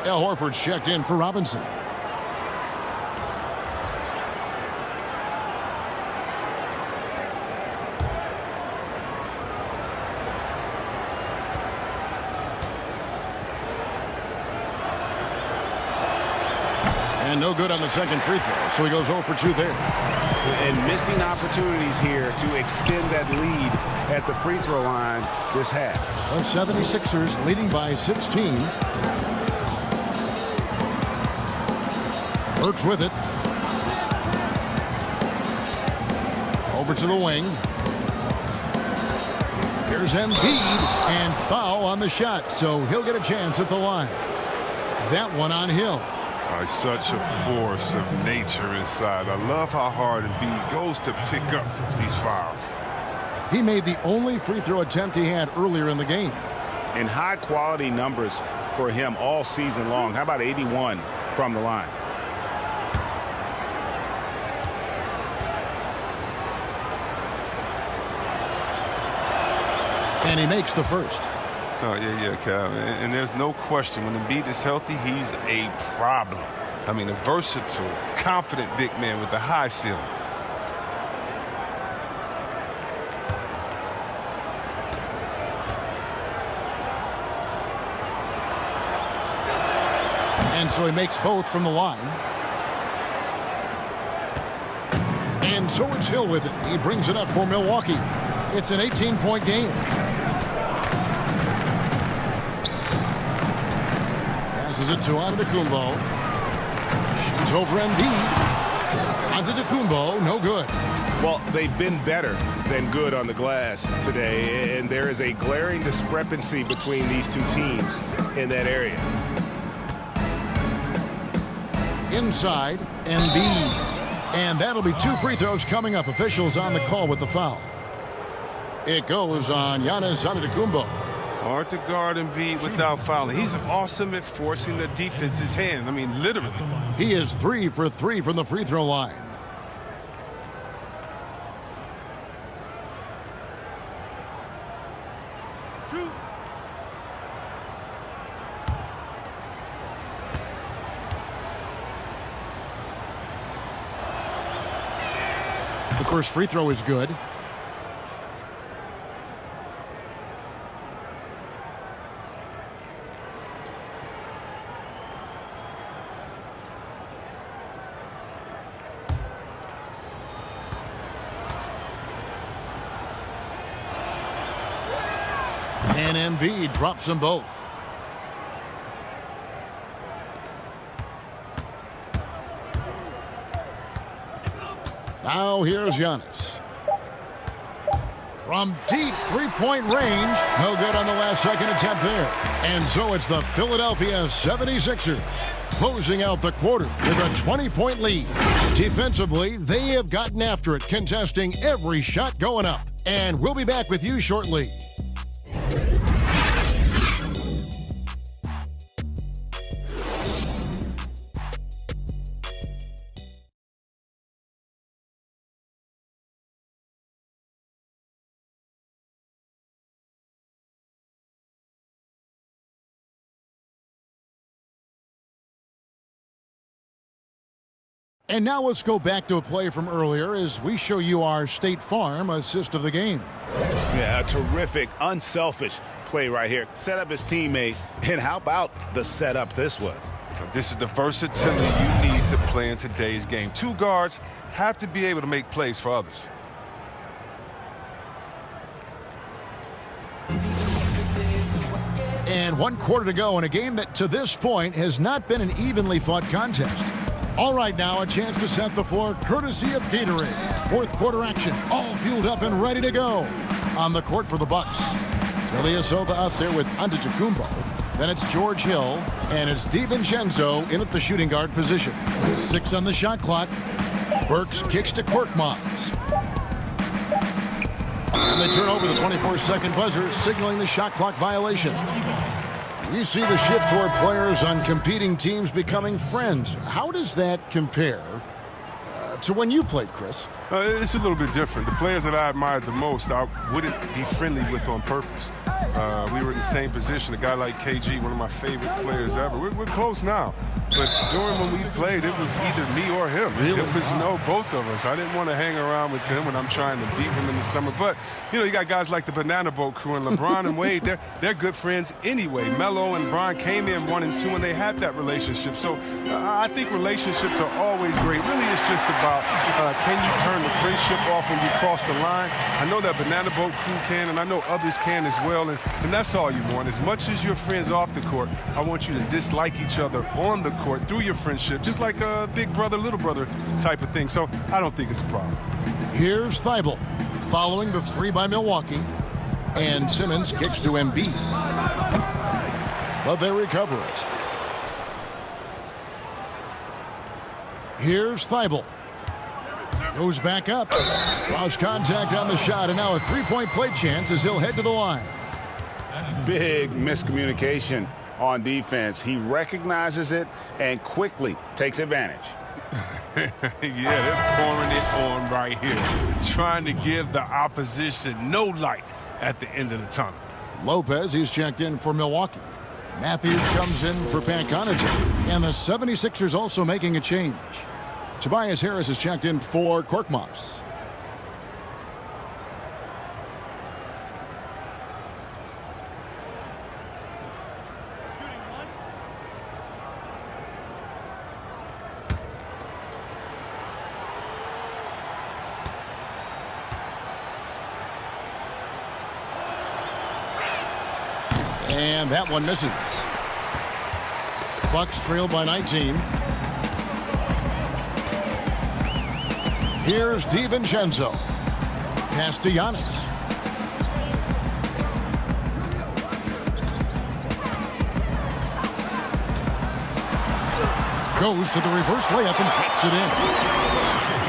Al Horford's checked in for Robinson. And no good on the second free throw, so he goes 0 for 2 there. And missing opportunities here to extend that lead at the free throw line this half. The 76ers leading by 16. Burks with it. Over to the wing. Here's Embiid, and foul on the shot, so he'll get a chance at the line. That one on Hill. Such a force of nature inside. I love how hard Embiid goes to pick up these fouls. He made the only free throw attempt he had earlier in the game. And high-quality numbers for him all season long. How about 81 from the line? And he makes the first. Oh, yeah, Cal. And there's no question, when Embiid is healthy, he's a problem. I mean, a versatile, confident big man with a high ceiling. And so he makes both from the line. And so it's Hill with it. He brings it up for Milwaukee. It's an 18-point game. Passes it to Antetokounmpo. Shoots over Embiid. Antetokounmpo, no good. Well, they've been better than good on the glass today, and there is a glaring discrepancy between these two teams in that area. Inside, Embiid. And that'll be 2 free throws coming up. Officials on the call with the foul. It goes on Giannis Antetokounmpo. Hard to guard Embiid without fouling. He's awesome at forcing the defense's hand. I mean, literally. He is 3 for 3 from the free throw line. The first free throw is good. And Embiid drops them both. Now here's Giannis. From deep three-point range. No good on the last second attempt there. And so it's the Philadelphia 76ers closing out the quarter with a 20-point lead. Defensively, they have gotten after it, contesting every shot going up. And we'll be back with you shortly. And now let's go back to a play from earlier as we show you our State Farm assist of the game. Yeah, a terrific, unselfish play right here. Set up his teammate, and how about the setup this was? This is the versatility you need to play in today's game. Two guards have to be able to make plays for others. And 1 quarter to go in a game that to this point has not been an evenly fought contest. All right, now a chance to set the floor courtesy of Gatorade. Fourth quarter action, all fueled up and ready to go. On the court for the Bucks, Ilyasova out there with Antetokounmpo. Then it's George Hill, and it's DiVincenzo in at the shooting guard position. 6 on the shot clock. Burks kicks to Korkmaz. And they turn over the 24-second buzzer, signaling the shot clock violation. We see the shift toward players on competing teams becoming friends. How does that compare to when you played, Chris? It's a little bit different. The players that I admired the most, I wouldn't be friendly with on purpose. We were in the same position. A guy like KG, one of my favorite players ever. We're close now. But during when we played, it was either me or him. Really? It was both of us. I didn't want to hang around with him when I'm trying to beat him in the summer. But, you got guys like the Banana Boat crew and LeBron and Wade. They're good friends anyway. Melo and Bron came in 1 and 2, and they had that relationship. So I think relationships are always great. Really, it's just about can you turn the friendship off when you cross the line. I know that Banana Boat crew can, and I know others can as well. And that's all you want. As much as you're friends off the court, I want you to dislike each other on the court through your friendship, just like a big brother, little brother type of thing. So I don't think it's a problem. Here's Thibault following the 3 by Milwaukee. And Simmons kicks to Embiid. But they recover it. Here's Thibault. Goes back up. Draws contact on the shot. And now a three-point play chance as he'll head to the line. Big miscommunication on defense. He recognizes it and quickly takes advantage. Yeah, they're pouring it on right here. Trying to give the opposition no light at the end of the tunnel. Lopez, he's checked in for Milwaukee. Matthews comes in for Pat Connaughton. And the 76ers also making a change. Tobias Harris is checked in for Korkmaz. And that one misses. Bucks trail by 19. Here's DiVincenzo. Pass to Giannis. Goes to the reverse layup and puts it in.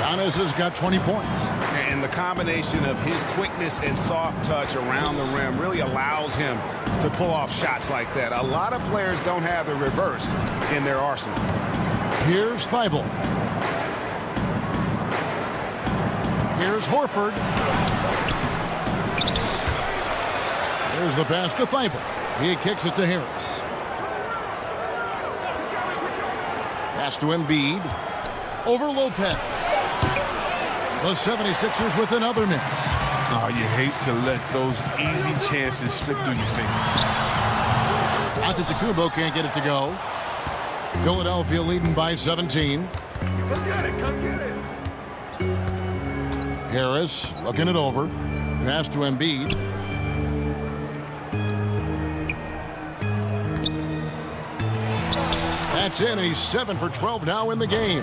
Giannis has got 20 points. And the combination of his quickness and soft touch around the rim really allows him to pull off shots like that. A lot of players don't have the reverse in their arsenal. Here's Thibault. Here's Horford. There's the pass to Thibault. He kicks it to Harris. Pass to Embiid. Over Lopez. The 76ers with another miss. Oh, you hate to let those easy chances slip through your fingers. Antetokounmpo can't get it to go. Philadelphia leading by 17. Come get it, come get it. Harris looking it over. Pass to Embiid. That's in, and he's 7 for 12 now in the game.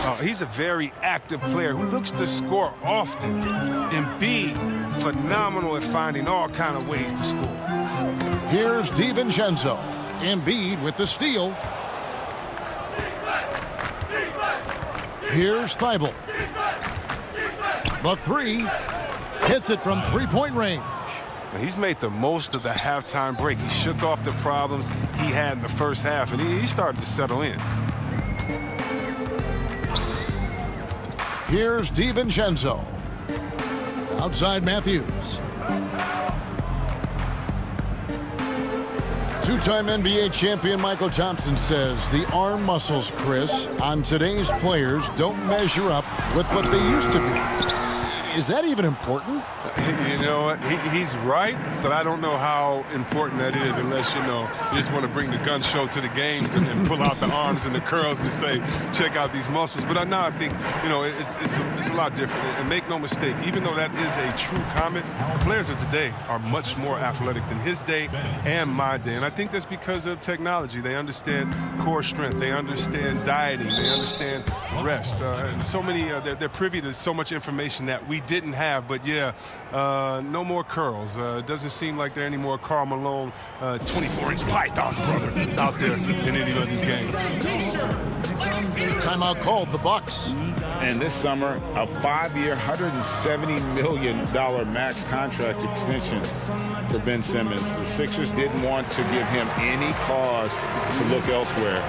Oh, he's a very active player who looks to score often. Embiid, phenomenal at finding all kind of ways to score. Here's DiVincenzo. Embiid with the steal. Here's Thibault. The 3 hits it from three-point range. He's made the most of the halftime break. He shook off the problems he had in the first half, and he started to settle in. Here's DiVincenzo. Outside Matthews. Two-time NBA champion Michael Thompson says the arm muscles, Chris, on today's players don't measure up with what they used to be. Is that even important? You know what? He's right, but I don't know how important that is unless, you just want to bring the gun show to the games and pull out the arms and the curls and say, check out these muscles. But I think, it's a lot different. And make no mistake, even though that is a true comment, the players of today are much more athletic than his day and my day. And I think that's because of technology. They understand core strength. They understand dieting. They understand rest. And so many, they're privy to so much information that we didn't have. But, no more curls. It doesn't seem like there are any more Karl Malone 24-inch pythons, brother, out there in any of these games. Timeout called the Bucks. And this summer, a 5-year, $170 million max contract extension for Ben Simmons. The Sixers didn't want to give him any cause to look elsewhere.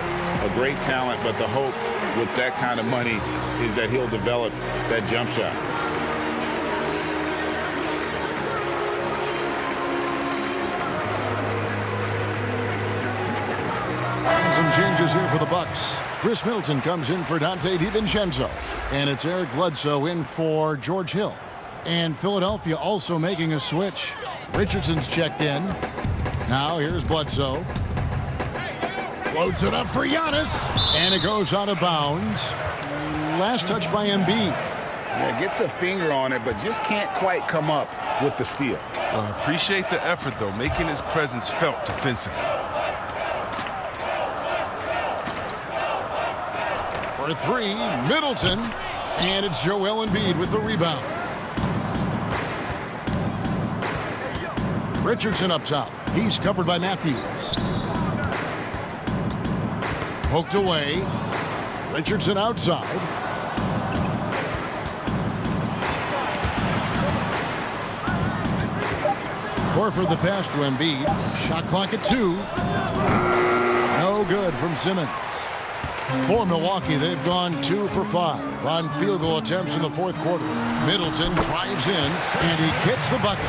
A great talent, but the hope with that kind of money is that he'll develop that jump shot. Some changes here for the Bucks. Chris Middleton comes in for Dante DiVincenzo. And it's Eric Bledsoe in for George Hill. And Philadelphia also making a switch. Richardson's checked in. Now here's Bledsoe. Floats it up for Giannis. And it goes out of bounds. Last touch by Embiid. Yeah, gets a finger on it, but just can't quite come up with the steal. Appreciate the effort, though, making his presence felt defensively. For three, Middleton. And it's Joel Embiid with the rebound. Richardson up top. He's covered by Matthews. Poked away. Richardson outside. Horford the pass to Embiid. Shot clock at 2. No good from Simmons. For Milwaukee, they've gone 2 for 5 on field goal attempts in the fourth quarter. Middleton drives in, and he gets the bucket.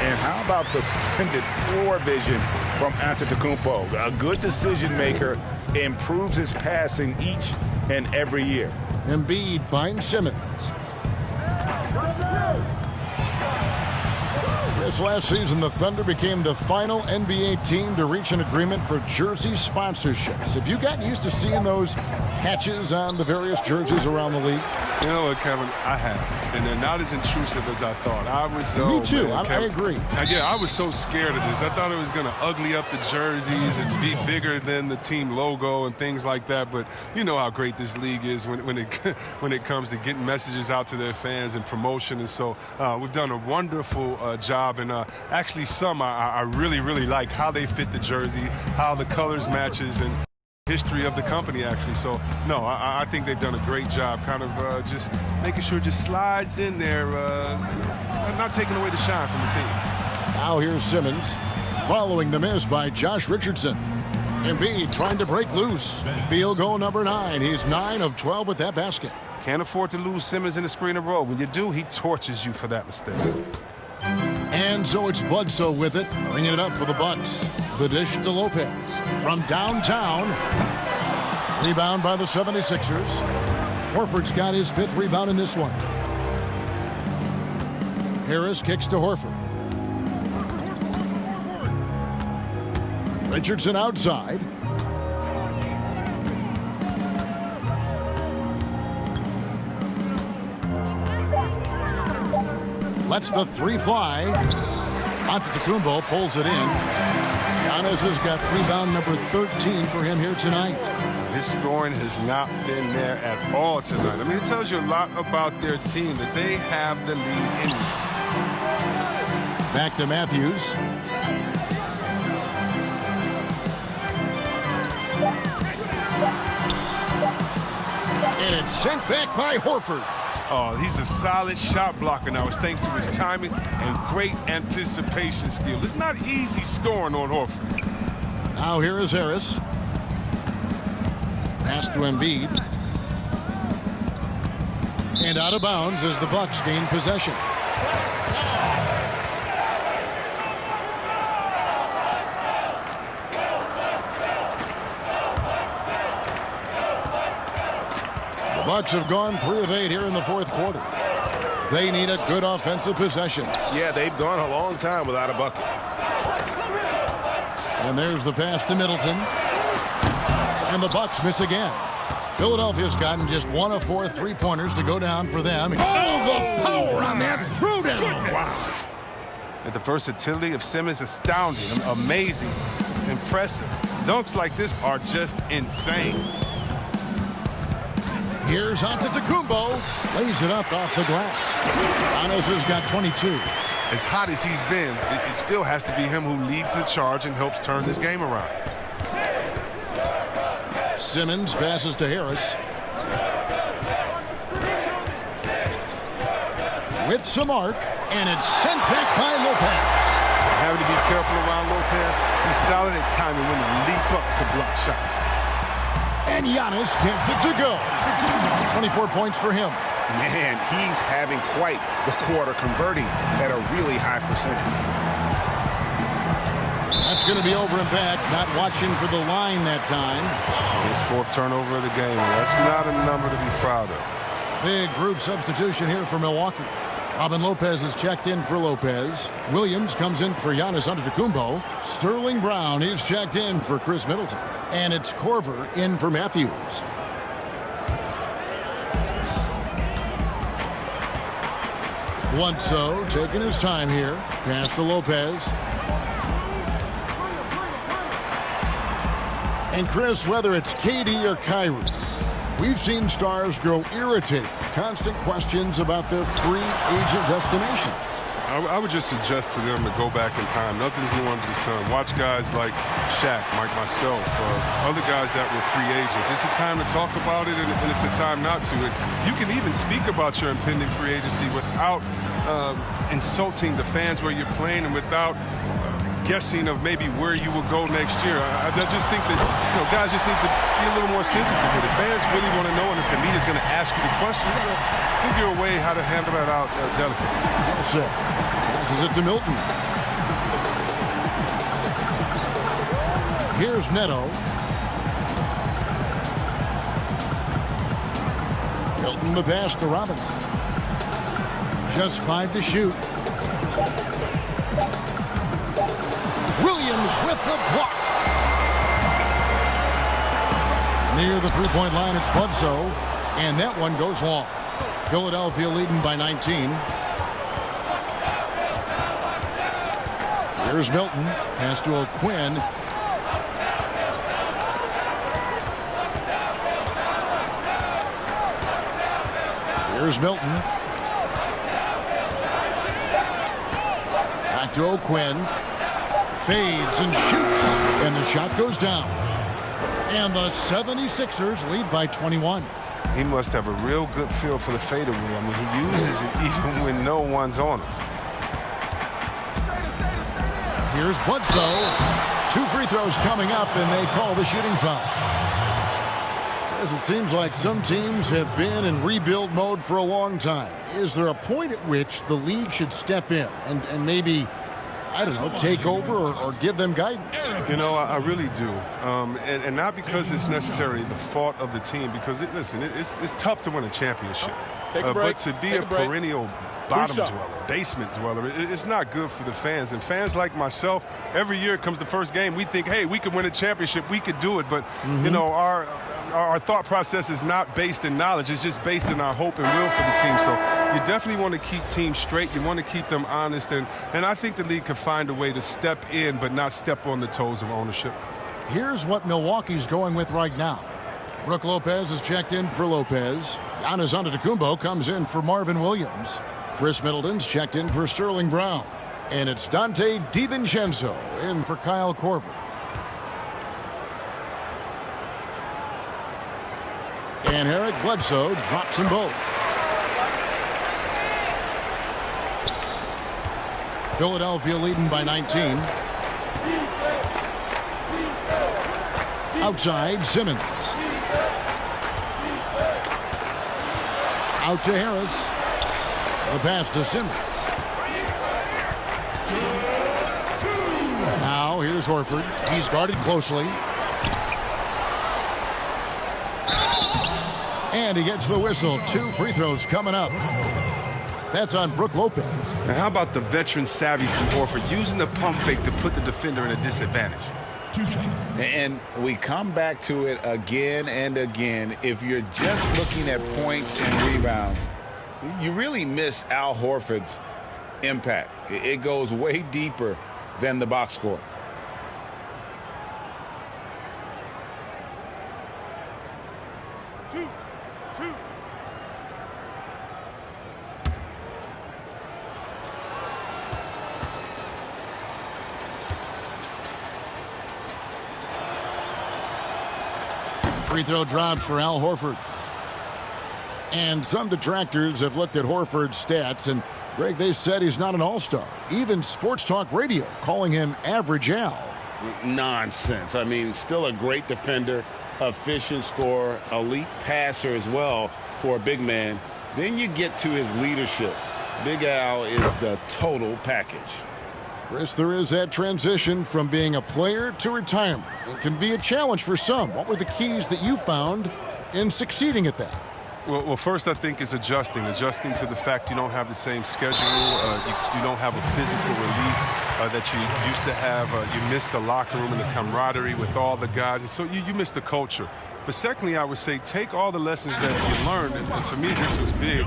And how about the splendid floor vision from Antetokounmpo? A good decision maker, improves his passing each and every year. Embiid finds Simmons. This last season, the Thunder became the final NBA team to reach an agreement for jersey sponsorships. Have you gotten used to seeing those patches on the various jerseys around the league? You know what, Kevin? I have. And they're not as intrusive as I thought. I was so... Me too. I agree. Yeah, I was so scared of this. I thought it was going to ugly up the jerseys and be bigger than the team logo and things like that. But you know how great this league is when it comes to getting messages out to their fans and promotion. And so we've done a wonderful job. And actually some I really, really like how they fit the jersey, how the colors matches, and history of the company, actually. So, no, I think they've done a great job kind of just making sure it just slides in there, not taking away the shine from the team. Now here's Simmons following the miss by Josh Richardson. Embiid trying to break loose. Field goal number 9. He's 9 of 12 with that basket. Can't afford to lose Simmons in the screen and roll. When you do, he torches you for that mistake. And so it's Bledsoe with it, bringing it up for the Bucks. The dish to Lopez from downtown. Rebound by the 76ers. Horford's got his 5th rebound in this one. Harris kicks to Horford. Richardson outside. Lets the 3 fly. Antetokounmpo pulls it in. Giannis has got rebound number 13 for him here tonight. His scoring has not been there at all tonight. I mean, it tells you a lot about their team that they have the lead in. Back to Matthews. And it's sent back by Horford. Oh, he's a solid shot blocker now. It's thanks to his timing and great anticipation skill. It's not easy scoring on Horford. Now here is Harris. Pass to Embiid. And out of bounds as the Bucks gain possession. Bucks have gone 3 of 8 here in the fourth quarter. They need a good offensive possession. Yeah, they've gone a long time without a bucket. And there's the pass to Middleton. And the Bucks miss again. Philadelphia's gotten just 1 of 4 3-pointers to go down for them. Oh, the power on that throwdown. Wow. And the versatility of Simmons is astounding, amazing, impressive. Dunks like this are just insane. Here's Antetokounmpo. Lays it up off the glass. Giannis has got 22. As hot as he's been, it still has to be him who leads the charge and helps turn this game around. Simmons passes to Harris. With some arc, and it's sent back by Lopez. Having to be careful around Lopez. He's solid at timing when to leap up to block shots. And Giannis gets it to go. 24 points for him. Man, he's having quite the quarter, converting at a really high percentage. That's going to be over and back. Not watching for the line that time. His 4th turnover of the game. That's not a number to be proud of. Big group substitution here for Milwaukee. Robin Lopez is checked in for Lopez. Williams comes in for Giannis Antetokounmpo. Sterling Brown is checked in for Chris Middleton. And it's Korver in for Matthews. Bledsoe taking his time here. Pass to Lopez. And Chris, whether it's KD or Kyrie, we've seen stars grow irritated. Constant questions about their free agent destinations. I would just suggest to them to go back in time. Nothing's new under the sun. Watch guys like Shaq, like myself, other guys that were free agents. It's a time to talk about it, and it's a time not to. And you can even speak about your impending free agency without insulting the fans where you're playing and without guessing of maybe where you will go next year. I just think that guys just need to be a little more sensitive with it. Fans really want to know, and if the media's going to ask you the question, you got to figure a way how to handle that out delicately. This is it to Milton. Here's Neto. Milton the pass to Robinson. Just 5 to shoot. Williams with the block. Near the 3-point line, it's Bledsoe, and that one goes long. Philadelphia leading by 19. Here's Milton. Pass to O'Quinn. Here's Milton. Back to O'Quinn. Fades and shoots, and the shot goes down. And the 76ers lead by 21. He must have a real good feel for the fadeaway. I mean, he uses it even when no one's on him. Here's Bledsoe. 2 free throws coming up, and they call the shooting foul. As it seems like some teams have been in rebuild mode for a long time. Is there a point at which the league should step in and maybe, I don't know, take over or give them guidance? I really do. And not because it's necessarily the fault of the team, because, it's tough to win a championship. Take a break. But to be a perennial bottom dweller, basement dweller, it's not good for the fans. And fans like myself, every year it comes the first game, we think, hey, we could win a championship, we could do it. But, our thought process is not based in knowledge. It's just based in our hope and will for the team. So you definitely want to keep teams straight. You want to keep them honest. And I think the league could find a way to step in but not step on the toes of ownership. Here's what Milwaukee's going with right now. Brook Lopez is checked in for Lopez. Giannis Antetokounmpo comes in for Marvin Williams. Chris Middleton's checked in for Sterling Brown. And it's Dante DiVincenzo in for Kyle Korver. And Eric Bledsoe drops them both. Philadelphia leading by 19. Outside, Simmons. Out to Harris. The pass to Simmons. Now here's Horford. He's guarded closely. And And he gets the whistle. 2 free throws coming up. That's on Brook Lopez. And how about the veteran savvy from Horford using the pump fake to put the defender in a disadvantage? And we come back to it again and again. If you're just looking at points and rebounds, you really miss Al Horford's impact. It goes way deeper than the box score. Free throw drops for Al Horford. And some detractors have looked at Horford's stats, and Greg, they said he's not an all-star. Even Sports Talk Radio calling him Average Al. Nonsense. I mean, still a great defender, efficient scorer, elite passer as well for a big man. Then you get to his leadership. Big Al is the total package. Chris, there is that transition from being a player to retirement. It can be a challenge for some. What were the keys that you found in succeeding at that? Well, first I think is adjusting to the fact you don't have the same schedule. You don't have a physical release that you used to have. You miss the locker room and the camaraderie with all the guys, and so you miss the culture. But secondly, I would say take all the lessons that you learned, and for me this was big,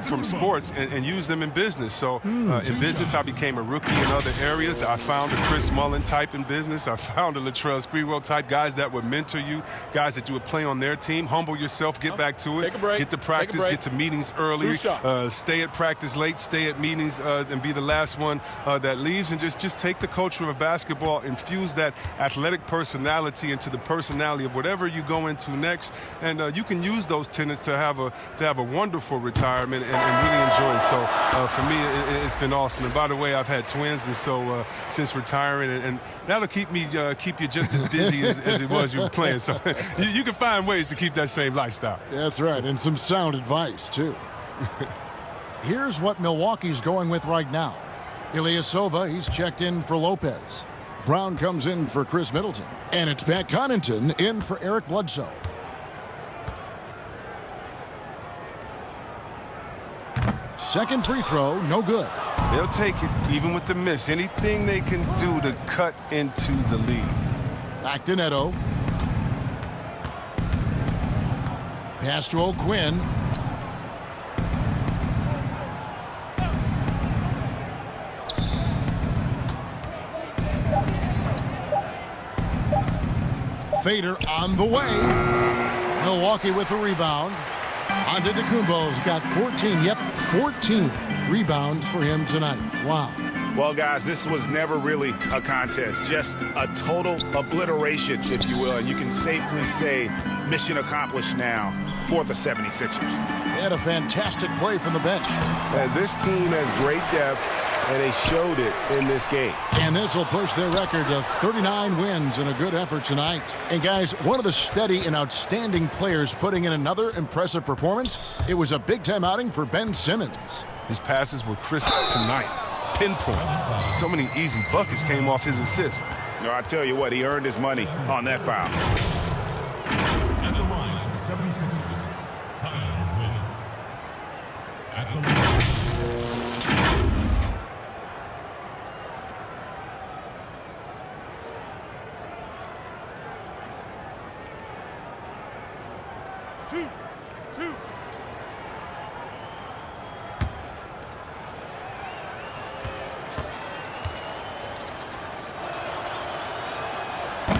from sports, and use them in business. So in business, I became a rookie in other areas. I found a Chris Mullin type in business. I found a Latrell Sprewell type, guys that would mentor you, guys that you would play on their team. Humble yourself, get back to it, get to practice, get to meetings early, stay at practice late, stay at meetings, and be the last one that leaves, and just take the culture of basketball, infuse that athletic personality into the personality of whatever you go into next, and you can use those tenets to have a wonderful retirement and really enjoy it. So for me, it's been awesome. And by the way, I've had twins, and so since retiring, and that'll keep you just as busy as it was you were playing. So you can find ways to keep that same lifestyle. That's right, and some sound advice too. Here's what Milwaukee's going with right now. Ilyasova, he's checked in for Lopez. Brown comes in for Chris Middleton. And it's Pat Connaughton in for Eric Bledsoe. Second free throw, no good. They'll take it, even with the miss. Anything they can do to cut into the lead. Back to Neto. Pass to O'Quinn. Fader on the way. Milwaukee with the rebound. Antetokounmpo's got 14 rebounds for him tonight. Wow. Well, guys, this was never really a contest, just a total obliteration, if you will. And you can safely say mission accomplished now for the 76ers. They had a fantastic play from the bench. And this team has great depth, and they showed it in this game. And this will push their record to 39 wins and a good effort tonight. And guys, one of the steady and outstanding players putting in another impressive performance, it was a big-time outing for Ben Simmons. His passes were crisp tonight. Pinpoints. So many easy buckets came off his assist. No, I tell you what, he earned his money on that foul. At the line, the 76ers, Kyle Wynn. At the line.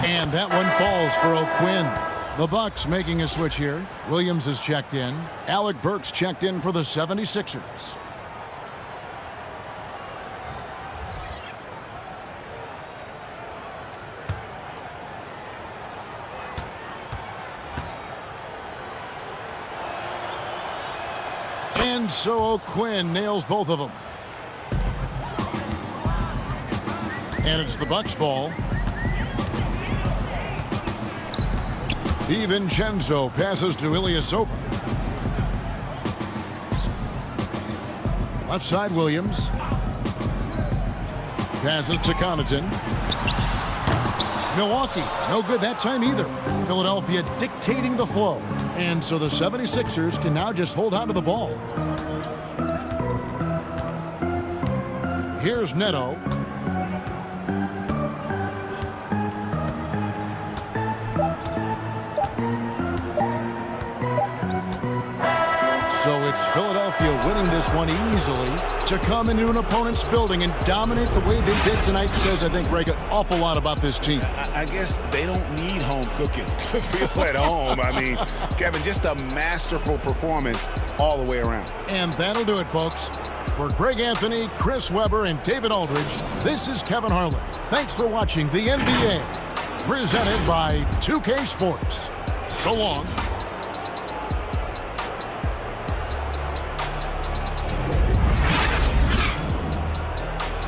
And that one falls for O'Quinn. The Bucks making a switch here. Williams is checked in. Alec Burks checked in for the 76ers. And so O'Quinn nails both of them. And it's the Bucks ball. DiVincenzo passes to Ilyasova. Left side, Williams. Passes to Connaughton. Milwaukee, no good that time either. Philadelphia dictating the flow. And so the 76ers can now just hold on to the ball. Here's Neto. So it's Philadelphia winning this one easily. To come into an opponent's building and dominate the way they did tonight says, I think, Greg, an awful lot about this team. I guess they don't need home cooking to feel at home. I mean, Kevin, just a masterful performance all the way around. And that'll do it, folks. For Greg Anthony, Chris Webber, and David Aldridge, this is Kevin Harlan. Thanks for watching the NBA, presented by 2K Sports. So long.